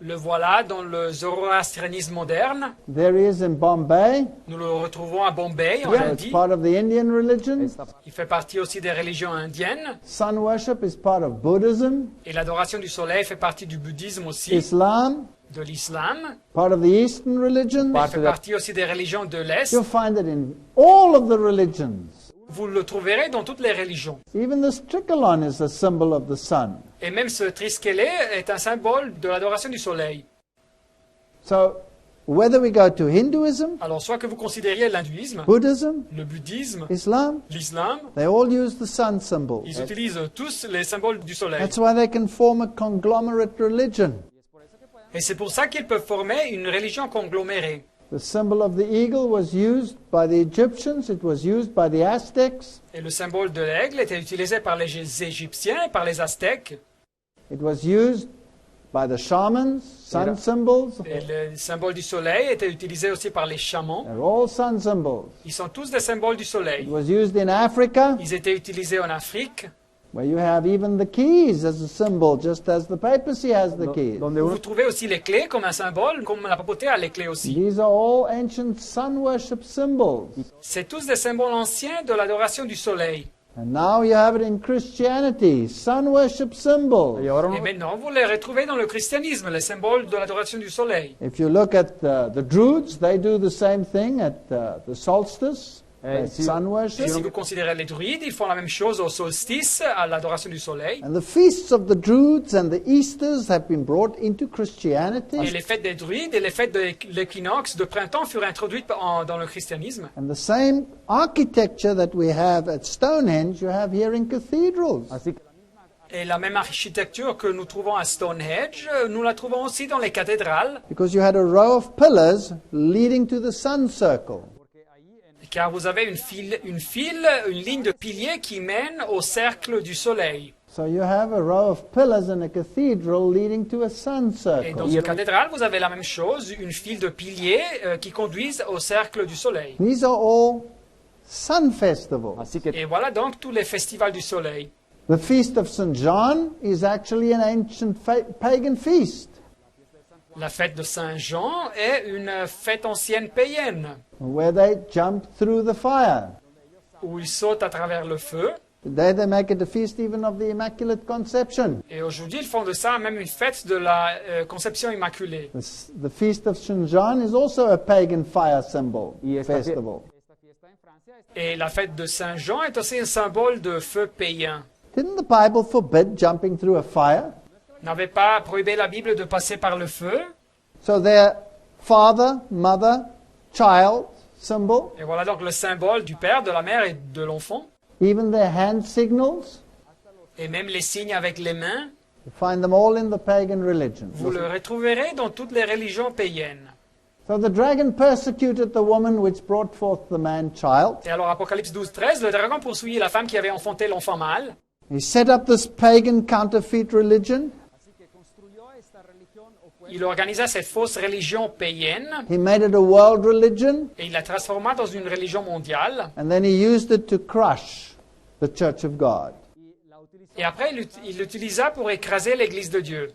Le voilà dans le zoroastrianisme moderne. There he is in Bombay. Nous le retrouvons à Bombay, en So it's Inde. part of the Indian religion. esta Il fait partie aussi des religions indiennes. Sun worship is part of Buddhism, Et l'adoration du soleil fait partie du bouddhisme aussi, Islam, de l'islam. part of the Eastern religions. Il fait partie aussi des religions de l'Est. You'll find it in all of the religions. Vous le trouverez dans toutes les religions. Even this tricolon is a symbol of the sun. Et même ce triskélé est un symbole de l'adoration du soleil. So, whether we go to Hinduism, Alors, soit que vous considériez l'hindouisme, Buddhism, le bouddhisme, Islam, l'islam, they all use the sun symbol. ils utilisent tous les symboles du soleil. That's why they can form a conglomerate religion. Et c'est pour ça qu'ils peuvent former une religion conglomérée. The symbol of the eagle was used by the Egyptians, it was used by the Aztecs, Et le symbole de l'aigle était utilisé par les Égyptiens et par les Aztèques. it was used by the shamans, sun Yeah. symbols. Et le symbole du soleil était utilisé aussi par les chamans. They're all sun symbols. Ils sont tous des symboles du It soleil. was used in Africa, Ils étaient utilisés en Afrique, where you have even the keys as a symbol, just as the papacy has the keys. donde où uno vous trouvez aussi les clés comme un symbole, comme la papauté a les clés aussi. These are all ancient sun worship symbols. C'est tous des symboles anciens de l'adoration du soleil. And now you have it in Christianity, sun worship symbols. y ahora Et uno maintenant, vous les retrouvez dans le christianisme, les symboles de l'adoration du soleil. If you look at the Druids, they do the same thing at the solstice, si- sun Et worship. si vous considérez les druides, ils font la même chose au solstice, à l'adoration du soleil. And the feasts of the Druids and the Easters have been brought into Et Christianity. les fêtes des druides et les fêtes de l'équinoxe de printemps furent introduites dans le christianisme. And the same architecture that we have at Stonehenge, you have here in cathedrals. así que Et la même architecture que nous trouvons à Stonehenge, nous la trouvons aussi dans les cathédrales, Because you had a row of pillars leading to the sun circle. car vous avez une ligne de piliers qui mène au cercle du soleil. So you have a row of pillars in a cathedral leading to a sun Et dans circle. une cathédrale, vous avez la même chose, une file de piliers qui conduisent au cercle du soleil. These are all sun festivals. así que Et voilà donc tous les festivals du soleil. The feast of St. John is actually an ancient pagan feast, La fête de Saint-Jean est une fête ancienne païenne, where they jump through the fire. où ils sautent à travers le feu. Today they make it a feast even of the Immaculate Conception. Et aujourd'hui, ils font de ça même une fête de la conception immaculée. The feast of St. John is also a pagan fire symbol, Y esta fie- festival. esta fiesta en Francia es Et la fête de Saint-Jean est aussi un symbole de feu païen. Didn't the Bible forbid jumping through a fire? N'avait pas prohibé la Bible de passer par le feu. So their father, mother, child symbol, Et voilà donc le symbole du père, de la mère et de l'enfant. even their hand signals, Et même les signes avec les mains, you find them all in the pagan religions. vous le retrouverez dans toutes les religions païennes. So the dragon persecuted the woman which brought forth the man-child. Et alors Apocalypse 12, 13, le dragon poursuivit la femme qui avait enfanté l'enfant mâle. He set up this pagan counterfeit religion. así que construyó esta religión o fue Il organisa cette fausse religion païenne He made it a world religion, et il la transforma dans une religion mondiale. and then he used it to crush the church of God. y la utilizó Et après, il l'utilisa pour écraser l'Église de Dieu.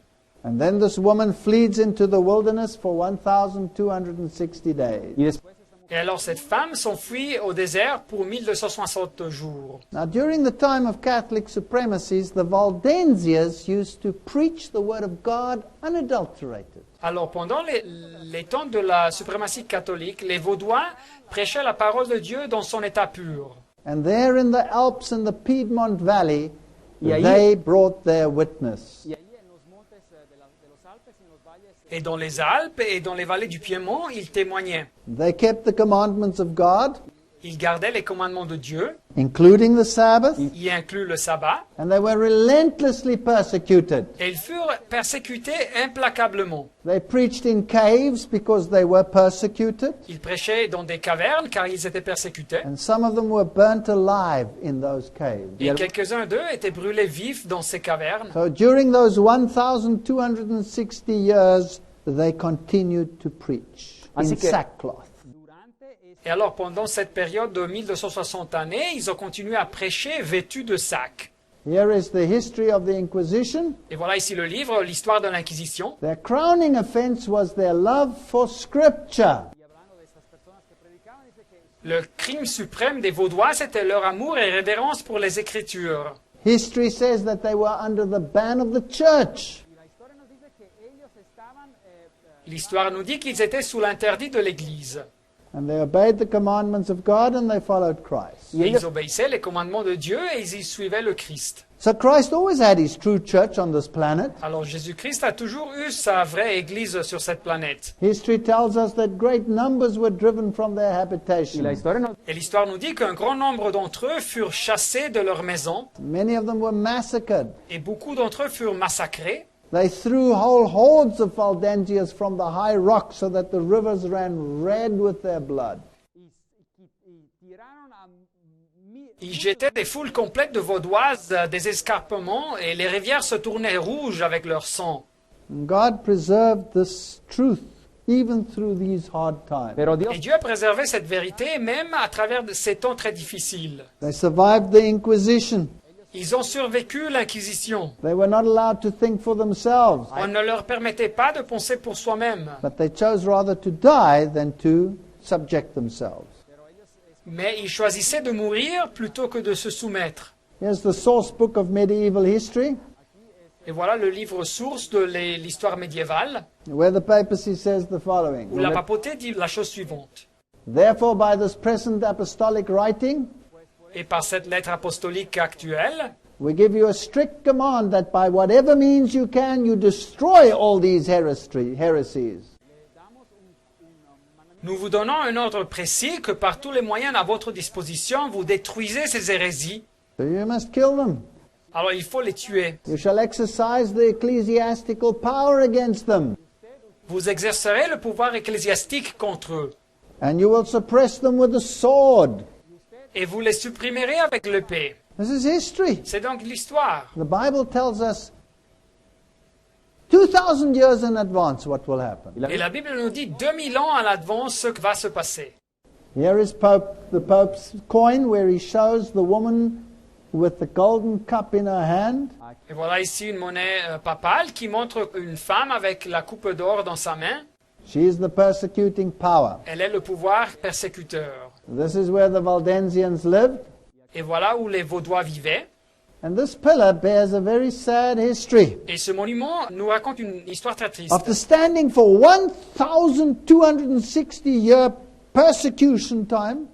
And then this woman flees into the wilderness for 1,260 days. y después esa mujer Et alors cette femme s'enfuit au désert pour 1260 jours. Now, during the time of Catholic supremacies, the Waldensians used to preach the Word of God unadulterated. Alors pendant les temps de la suprématie catholique, les Vaudois prêchaient la parole de Dieu dans son état pur. And there in the Alps and the Piedmont Valley, Y ahí- they brought their witness. Y allí en los montes de los Alpes y en los valles Et dans les Alpes et dans les vallées du Piémont, ils témoignaient. They kept the commandments of God, Ils gardaient les commandements de Dieu, including the Sabbath, y inclut le sabbat, and they were relentlessly persecuted. et ils furent persécutés implacablement. They preached in caves because they were persecuted, Ils prêchaient dans des cavernes car ils étaient persécutés, and some of them were burnt alive in those caves. et quelques-uns d'eux étaient brûlés vifs dans ces cavernes. So during those 1,260 years, they continued to preach Así in que- sackcloth. durante ese Et alors, pendant cette période de 1260 années, ils ont continué à prêcher vêtus de sacs. Here is the history of the Inquisition. Et voilà ici le livre, l'histoire de l'Inquisition. Their crowning offense was their love for Scripture. y hablando de estas personas que predicaban, dice que Le crime suprême des Vaudois, c'était leur amour et révérence pour les Écritures. History says that they were under the ban of the church. y la historia nos dice que ellos estaban L'histoire nous dit qu'ils étaient sous l'interdit de l'Église. And they obeyed the commandments of God and they followed Christ. y Et ellos ils obéissaient les commandements de Dieu et ils y suivaient le Christ. So Christ always had his true church on this planet. Alors Jésus-Christ a toujours eu sa vraie Église sur cette planète. History tells us that great numbers were driven from their y la habitation. historia nos Et l'histoire nous dit qu'un grand nombre d'entre eux furent chassés de leur maison Many of them were massacred. et beaucoup d'entre eux furent massacrés. They threw whole hordes of Valdengias from the high rocks so that the rivers ran red with their blood. y tiraron a Ils jetaient des foules complètes de Vaudoises des escarpements et les rivières se tournaient rouges avec leur sang. And God preserved this truth even through these hard times. pero Dios Et Dieu a préservé cette vérité même à travers de ces temps très difficiles. They survived the Inquisition. Ils ont survécu l'Inquisition. They were not allowed to think for themselves, On ne leur permettait pas de penser pour soi-même. but they chose rather to die than to subject themselves. Mais ils choisissaient de mourir plutôt que de se soumettre. Here's the source book of medieval history, Et voilà le livre source de l'histoire médiévale, where the papacy says the following. où la papauté dit la chose suivante. Therefore, by this present apostolic writing, Et par cette lettre apostolique actuelle, we give you a strict command that by whatever means you can, you destroy all these heresies. nous vous donnons un ordre précis que par tous les moyens à votre disposition, vous détruisez ces hérésies. So you must kill them. Alors il faut les tuer. You shall exercise the ecclesiastical power against them, Vous exercerez le pouvoir ecclésiastique contre eux. and you will suppress them with the sword. Et vous les supprimerez avec l'épée. This is history. C'est donc l'histoire. The Bible tells us 2,000 years in advance what will happen. Et la Bible nous dit 2000 ans à l'avance ce qui va se passer. Here is the Pope's coin where he shows the woman with the golden cup in her hand. Et voilà ici une monnaie papale qui montre une femme avec la coupe d'or dans sa main. She is the persecuting power. Elle est le pouvoir persécuteur. This is where the Valdensians lived. Et voilà où les Vaudois vivaient. And this pillar bears a very sad history. Et ce monument nous raconte une histoire très triste. After standing for 1,260-year persecution time,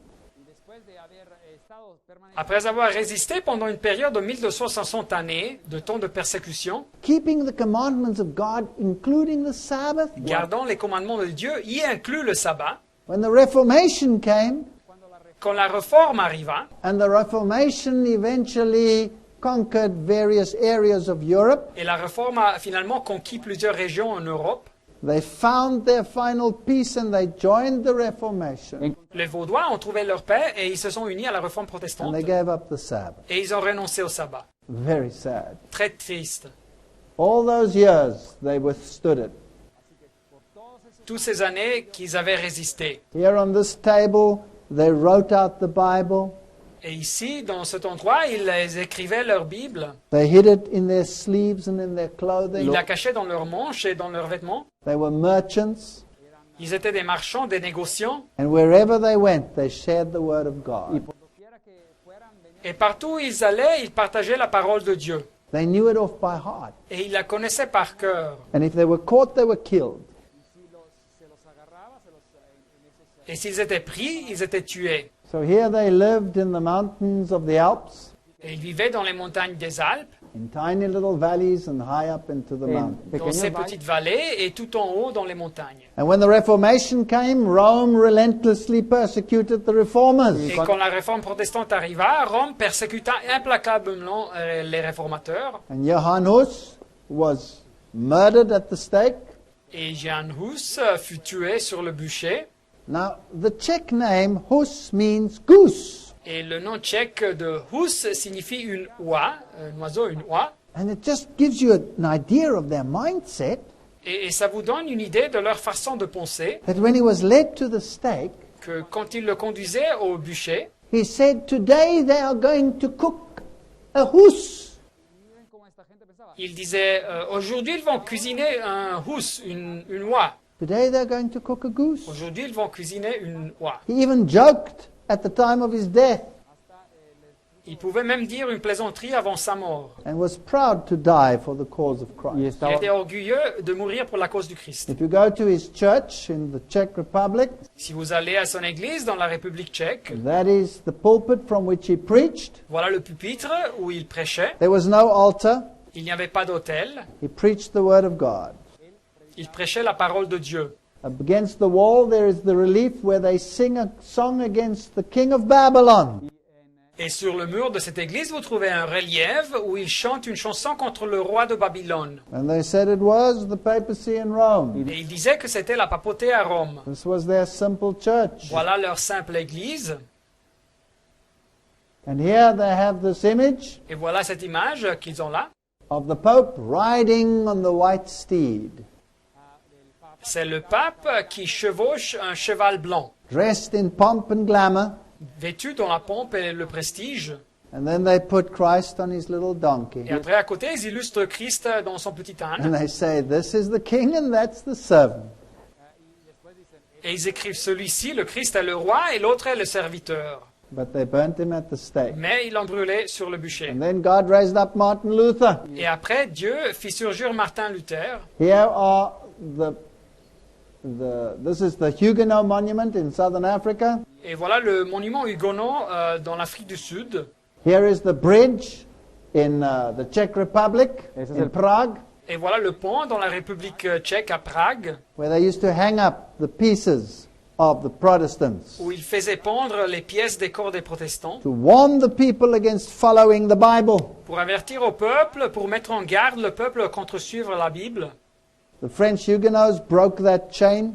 después de haber estado permanentemente Après avoir résisté pendant une période de 1260 années de temps de persécution, keeping the commandments of God, including the Sabbath, gardant les commandements de Dieu, y inclut le sabbat, when the Reformation came, quand la réforme arriva, and the Reformation eventually conquered various areas of Europe, et la réforme a finalement conquis plusieurs régions en Europe, they found their final peace and they joined the Reformation. les Vaudois ont trouvé leur paix et ils se sont unis à la réforme And protestante. they gave up the Sabbath. Et ils ont renoncé au sabbat. Very sad. Très triste. All those years they withstood it. Toutes ces années qu'ils avaient résisté. Here on this table, they wrote out the Bible. Et ici, dans cet endroit, ils écrivaient leur Bible. They hid it in their sleeves and in their Ils clothing. la cachaient dans leurs manches et dans leurs vêtements. They were merchants. Ils étaient des marchands, des négociants. And wherever they went, they shared the word of God. quiera que fueran, venían Et partout où ils allaient, ils partageaient la parole de Dieu. They knew it off by heart. Et ils la connaissaient par cœur. And if they were caught, they were killed. se los agarraba, en esos Et s'ils étaient pris, ils étaient tués. So here they lived in the mountains of the Alps, Et ils vivaient dans les montagnes des Alpes, in tiny little valleys and high up into the mountains. dans ces petites vallées et tout en haut dans les montagnes. And when the Reformation came, Rome relentlessly persecuted the reformers. Et quand la réforme protestante arriva, Rome persécuta implacablement les réformateurs. And Johann Hus was murdered at the stake. Et Jan Hus fut tué sur le bûcher. Now, the Czech name Hus means goose. Et le nom tchèque de Hus signifie une oie, un oiseau, une oie. And it just gives you an idea of their mindset Et ça vous donne une idée de leur façon de penser, that when he was led to the stake, que quand ils le conduisaient au bûcher, he said, "Today they are going to cook a Hus." miren cómo esta gente pensaba. il disait aujourd'hui ils vont cuisiner un Hus, une oie. Today they're going to cook a goose. Aujourd'hui ils vont cuisiner une oie. He even joked at the time of his death Il pouvait même dire une plaisanterie avant sa mort. and was proud to die for the cause of Y Christ. Il estaba, était orgueilleux de mourir pour la cause du Christ. If you go to his church in the Czech Republic, Si vous allez à son église dans la République tchèque, that is the pulpit from which he preached. voilà le pupitre où il prêchait. There was no altar. Il n'y avait pas d'autel. He preached the word of God. Il prêchait la parole de Dieu. Against the wall, there is the relief where they sing a song against the king of Babylon. Et sur le mur de cette église, vous trouvez un relief où il chante une chanson contre le roi de Babylone. And they said it was the papacy in Rome. Et il disait que c'était la papauté à Rome. This was their simple church. Voilà leur simple église. And here they have this image Et voilà cette image qu'ils ont là. of the Pope riding on the white steed, C'est le pape qui chevauche un cheval blanc, dressed in pomp and glamour. vêtu dans la pompe et le prestige. And then they put Christ on his little donkey. Et après, à côté, ils illustrent Christ dans son petit âne. And they say, "This is the king and that's the servant." Et ils écrivent celui-ci, le Christ est le roi et l'autre est le serviteur. But they burnt him at the stake. Mais ils l'ont brûlé sur le bûcher. And then God raised up Martin Luther. Et après, Dieu fit surgir Martin Luther. Here are this is the Huguenot monument in southern Africa. Et voilà le monument huguenot dans l'Afrique du Sud. Here is the bridge in the Czech Republic, Ese es in el- Prague, Et voilà le pont dans la République tchèque à Prague, where they used to hang up the pieces of the Protestants où il faisait pendre les pièces des corps des protestants to warn the people against following the Bible. pour avertir au peuple, pour mettre en garde le peuple contre suivre la Bible. The French Huguenots broke that chain.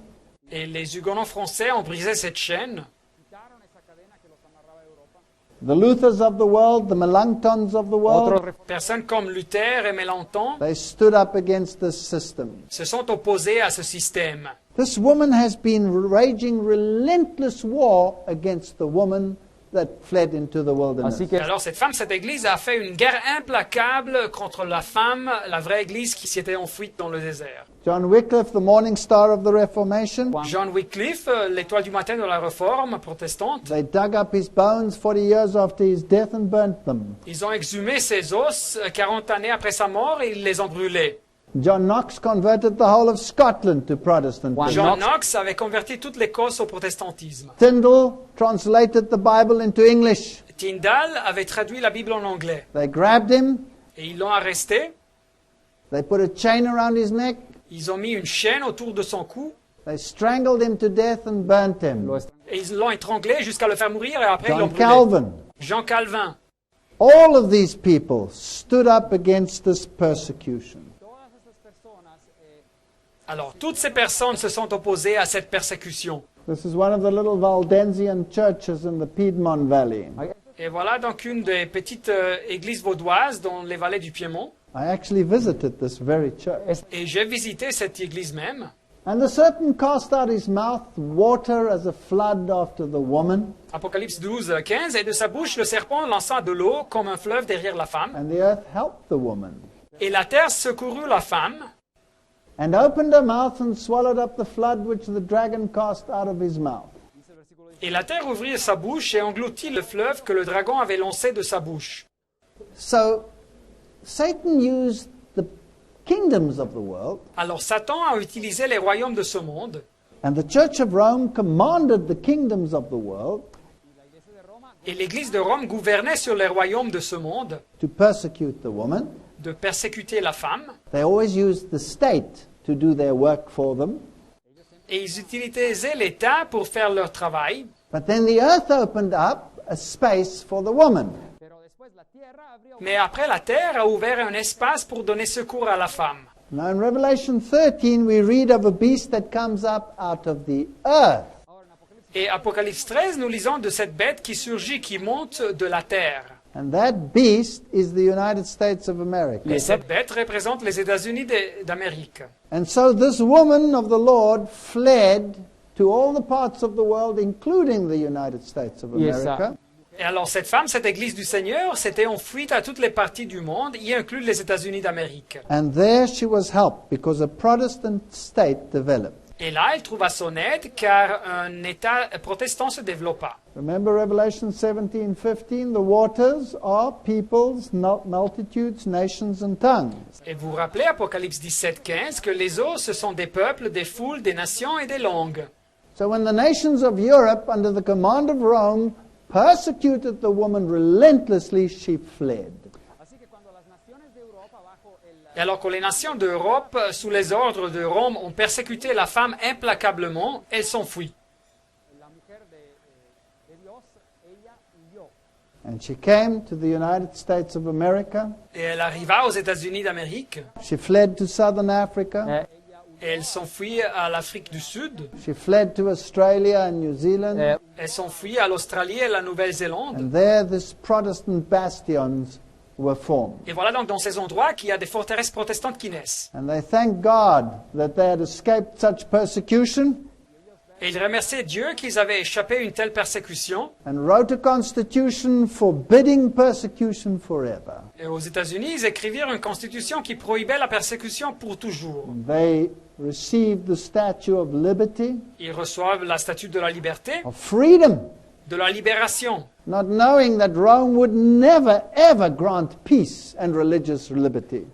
Et les huguenots français ont brisé cette chaîne. Quitaron esa cadena que los amarraba a Europa. The Luthers of the world, the Melanchtons of the world, otros Personnes comme Luther et Mélenchon they stood up against this system. se sont opposés à ce système. This woman has been waging relentless war against the woman that fled into the wilderness. Así que Alors cette femme, cette église a fait une guerre implacable contre la femme, la vraie église qui s'était enfuite dans le désert. John Wycliffe, the morning star of the Reformation, John Wycliffe, l'étoile du matin de la réforme protestante, they dug up his bones 40 years after his death and burnt them. ils ont exhumé ses os 40 années après sa mort et ils les ont brûlés. John Knox converted the whole of Scotland to Protestantism. John Knox avait converti toute l'Écosse au protestantisme. Tyndall translated the Bible into English. Tyndall avait traduit la Bible en anglais. They grabbed him, Et ils l'ont arrêté, they put a chain around his neck, ils ont mis une chaîne autour de son cou they strangled him to death and burnt him. lo est- et ils l'ont étranglé jusqu'à le faire mourir et après ils l'ont John brûlé. Calvin. Jean Calvin. All of these people stood up against this persecution. Todas esas personas Alors toutes ces personnes se sont opposées à cette persécution. This is one of the little Valdensian churches in the Piedmont Valley. Et voilà donc une des petites églises vaudoises dans les vallées du Piémont. I actually visited this very church. Et j'ai visité cette église même. And the serpent cast out his mouth, water as a flood after the woman, Apocalypse 12, 15. Et de sa bouche, le serpent lança de l'eau comme un fleuve derrière la femme. and the earth helped the woman, Et la terre secourut la femme. and opened her mouth and swallowed up the flood which the dragon cast out of his mouth. Et la terre ouvrit sa bouche et engloutit le fleuve que le dragon avait lancé de sa bouche. So Satan used the kingdoms of the world Alors Satan a utilisé les royaumes de ce monde And the Church of Rome commanded the kingdoms of the world Et l'Église de Rome gouvernait sur les royaumes de ce monde, to persecute the woman. de persécuter la femme, They always used the state to do their work for them. et ils utilisaient l'État pour faire leur travail. But then the earth opened up a space for the woman. Pero después la tierra abrió Mais après, la terre a ouvert un espace pour donner secours à la femme. Now in Revelation 13 we read of a beast that comes up out of the earth. Et Apocalypse 13, nous lisons de cette bête qui surgit, qui monte de la terre. And that beast is the United States of America. Et cette bête représente les États-Unis d'Amérique. And so this woman of the Lord fled to all the parts of the world, including the United States of Yes, America. Et alors cette femme, cette Église du Seigneur, s'était enfuie à toutes les parties du monde, y inclus les États-Unis d'Amérique. And there she was helped because a Protestant state developed. Et là, elle trouva son aide car un État protestant se développa. Remember Revelation 17:15, the waters are peoples, multitudes, nations and tongues. Et vous vous rappelez Apocalypse 17, 15 que les eaux, ce sont des peuples, des foules, des nations et des langues. So when the nations of Europe, under the command of Rome, persecuted the woman relentlessly, she fled. Así que cuando las naciones de Europa bajo el Et alors que les nations d'Europe, sous les ordres de Rome, ont persécuté la femme implacablement, elle s'enfuit. la mujer de Dios, ella huyó. And she came to the United States of America. Et elle arriva aux États-Unis d'Amérique. She fled to southern Africa. Et elle s'enfuit à l'Afrique du Sud. She fled to Australia and New Zealand. Elle s'enfuit à l'Australie et à la Nouvelle-Zélande. And there, these Protestant bastions were formed. Et voilà donc dans ces endroits qu'il y a des forteresses protestantes qui naissent. And they thank God that they had escaped such persecution Et ils remerciaient Dieu qu'ils avaient échappé à une telle persécution. and wrote a constitution forbidding persecution forever. Et aux États-Unis, ils écrivirent une constitution qui prohibait la persécution pour toujours. They received the Statue of Liberty, Ils reçoivent la statue de la liberté, of freedom, de la libération, not knowing that Rome would never ever grant peace and religious liberty.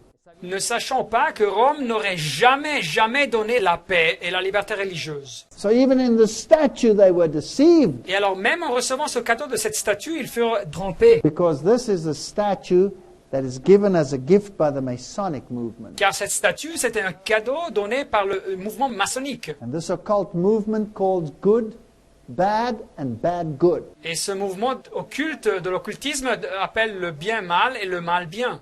ne sachant pas que Rome n'aurait jamais donné la paix et la liberté religieuse. So even in the statue they were deceived, Et alors même en recevant ce cadeau de cette statue, ils furent trompés. because this is a statue that is given as a gift by the Masonic movement. Car cette statue, c'était un cadeau donné par le mouvement maçonnique. And this occult movement calls good bad and bad good. Et ce mouvement occulte de l'occultisme appelle le bien mal et le mal bien.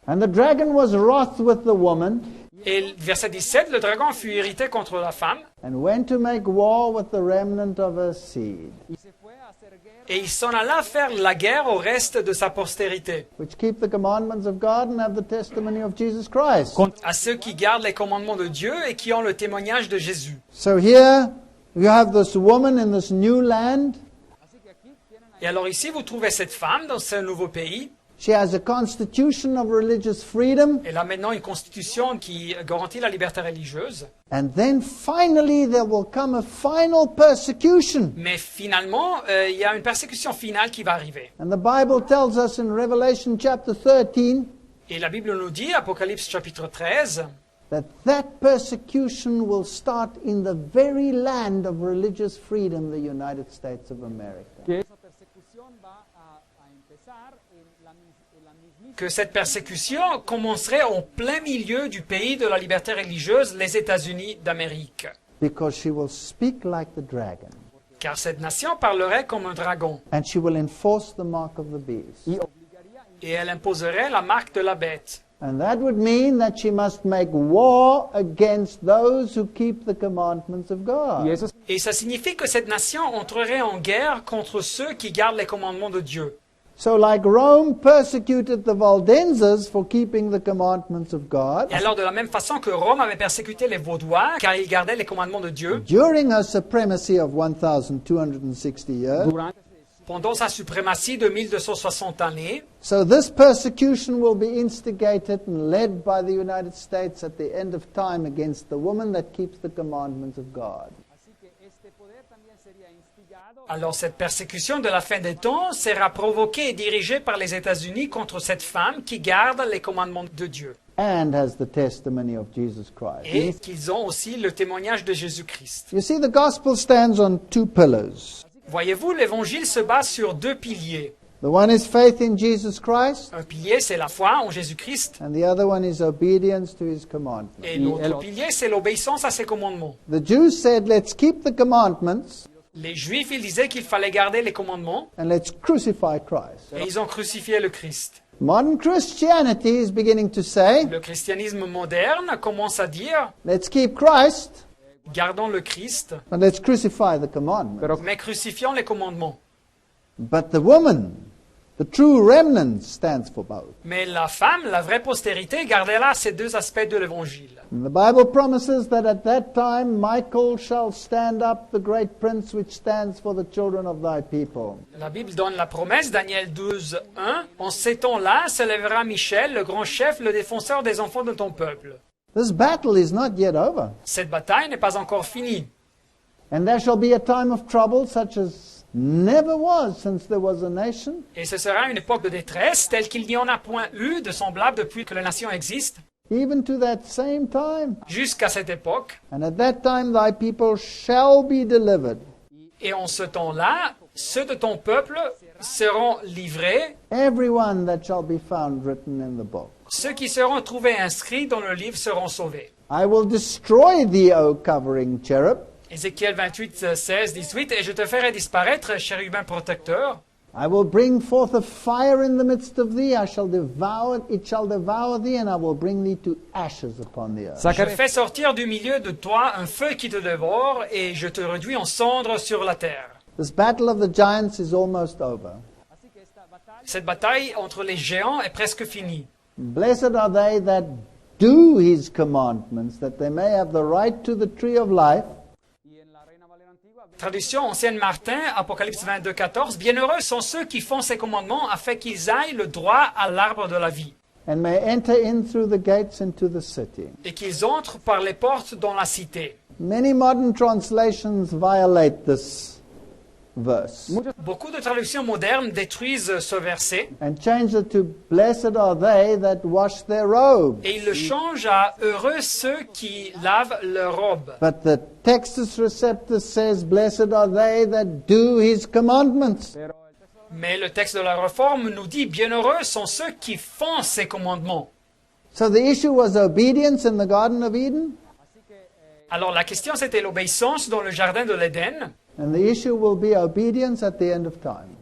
And the dragon was wroth with the woman Et verset 17, le dragon fut irrité contre la femme and went to make war with the remnant of her seed, Y se fue a hacer guerra et il s'en alla faire la guerre au reste de sa postérité, which keep the commandments of God and have the testimony of Jesus Christ. à ceux qui gardent les commandements de Dieu et qui ont le témoignage de Jésus. So here you have this woman in this new land. Así que aquí tienen Et alors ici, vous trouvez cette femme dans ce nouveau pays. She has a constitution of religious freedom. Elle a maintenant une constitution qui garantit la liberté religieuse. And then finally there will come a final persecution. Mais finalement, il y a une persécution finale qui va arriver. And the Bible tells us in Revelation chapter 13 Et la Bible nous dit, Apocalypse chapitre 13, that persecution will start in the very land of religious freedom, the United States of America. que esa persecución va a empezar en la mismísima que cette persécution commencerait en plein milieu du pays de la liberté religieuse, les États-Unis d'Amérique. Because she will speak like the dragon. Car cette nation parlerait comme un dragon, And she will enforce the mark of the beast. et elle imposerait la marque de la bête. And that would mean that she must make war against those who keep the commandments of God. Y eso es Et ça signifie que cette nation entrerait en guerre contre ceux qui gardent les commandements de Dieu. So like Rome persecuted the Valdenses for keeping the commandments of God, Et alors de la même façon que Rome avait persécuté les Vaudois, car ils gardaient les commandements de Dieu, during her supremacy of 1,260 years, durante pendant sa suprématie de 1260 années, so this persecution will be instigated and led by the United States at the end of time against the woman that keeps the commandments of God. así que este poder también sería instigado Alors cette persécution de la fin des temps sera provoquée et dirigée par les États-Unis contre cette femme qui garde les commandements de Dieu and has the testimony of Jesus Christ. et qu'ils ont aussi le témoignage de Jésus-Christ. You see, the gospel stands on two pillars. Voyez-vous, l'évangile se base sur deux piliers. The one is faith in Jesus Christ, Un pilier, c'est la foi en Jésus-Christ, and the other one is obedience to his commandments. et l'autre pilier, c'est l'obéissance à ses commandements. The Jews said, let's keep the commandments Les Juifs, ils disaient qu'il fallait garder les commandements, and let's crucify Christ. et ils ont crucifié le Christ. Modern Christianity is beginning to say, Le christianisme moderne commence à dire, let's keep Christ, gardons le Christ, but let's crucify the commandments. mais crucifions les commandements. But the woman, the true remnant, stands for both. Mais la femme, la vraie postérité, gardera ces deux aspects de l'évangile. And the Bible promises that at that time Michael shall stand up, the great prince which stands for the children of thy people. La Bible donne la promesse, Daniel 12, 1. En ces temps-là s'élèvera Michel, le grand chef, le défenseur des enfants de ton peuple. This battle is not yet over. Cette bataille n'est pas encore finie. And there shall be a time of trouble such as never was since there was a nation. Et ce sera une époque de détresse telle qu'il n'y en a point eu de semblable depuis que la nation existe, Even to that same time. jusqu'à cette époque. And at that time thy people shall be delivered. Et en ce temps-là, ceux de ton peuple seront livrés, Everyone that shall be found written in the book. ceux qui seront trouvés inscrits dans le livre seront sauvés. I will destroy thee, O covering cherub. Ézéchiel 28, 16, 18. Et je te ferai disparaître, chérubin protecteur. I will bring forth a fire in the midst of thee. It shall devour thee, and I will bring thee to ashes upon the earth. Je fais sortir du milieu de toi un feu qui te dévore, et je te réduis en cendres sur la terre. This battle of the giants is almost over. Así que esta batalla Cette bataille entre les géants est presque finie. Blessed are they that do his commandments, that they may have the right to the tree of life, y en la Reina Valera antigua Traduction ancienne Martin, Apocalypse 22, 14. Bienheureux sont ceux qui font ces commandements afin qu'ils aillent le droit à l'arbre de la vie and may enter in through the gates into the city. et qu'ils entrent par les portes dans la cité. Many modern translations violate this verse Beaucoup de traductions modernes détruisent ce verset and change it to blessed are they that wash their robes. et ils le changent à heureux ceux qui lavent leurs robes. But the Textus Receptus says, blessed are they that do his commandments. Mais le texte de la Réforme nous dit bienheureux sont ceux qui font ces commandements. So the issue was obedience in the Garden of Eden, Alors la question c'était l'obéissance dans le jardin de l'Éden and the issue will be obedience at the end of time.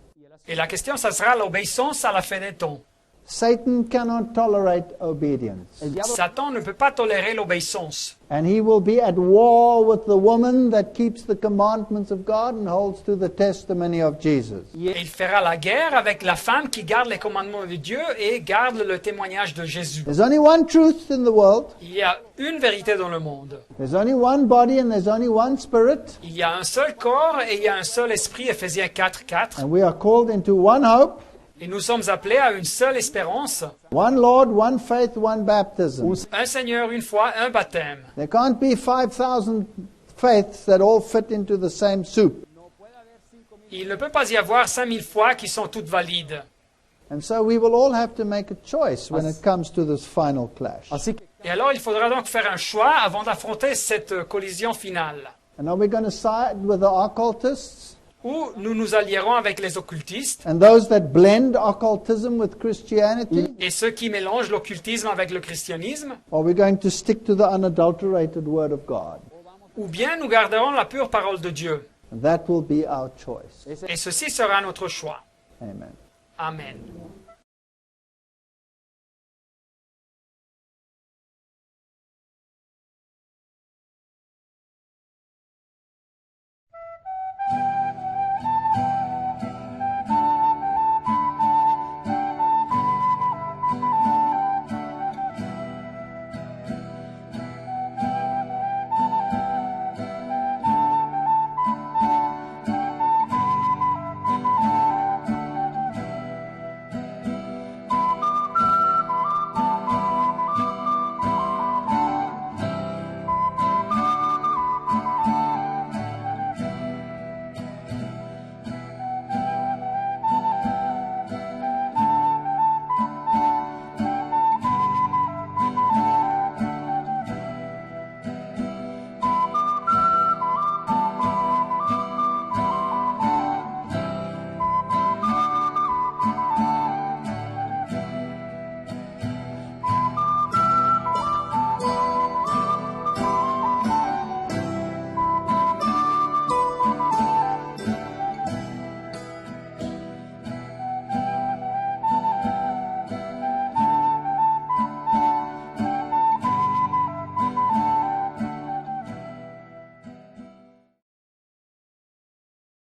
et la question ça sera l'obéissance à la fin des temps. Satan cannot tolerate obedience. Satan ne peut pas tolérer l'obéissance. And he will be at war with the woman that keeps the commandments of God and holds to the testimony of Jesus. Et il fera la guerre avec la femme qui garde les commandements de Dieu et garde le témoignage de Jésus. There's only one truth in the world. Il y a une vérité dans le monde. There's only one body and there's only one spirit. Il y a un seul corps et il y a un seul esprit, Éphésiens 4, 4. And we are called into one hope, Et nous sommes appelés à une seule espérance. one Lord, one faith, one baptism. Un Seigneur, une foi, un baptême. There can't be 5,000 faiths that all fit into the same soup. Il ne peut pas y avoir 5000 foi qui sont toutes valides. And so we will all have to make a choice when it comes to this final clash. así que Et alors, il faudra donc faire un choix avant d'affronter cette collision finale. And are we going to side with the occultists Ou nous nous allierons avec les occultistes and those that blend occultism with Christianity? et ceux qui mélangent l'occultisme avec le christianisme, Or are we going to stick to the unadulterated Word of God? ou bien nous garderons la pure parole de Dieu. And that will be our choice. Et ceci sera notre choix. Amen. Amen.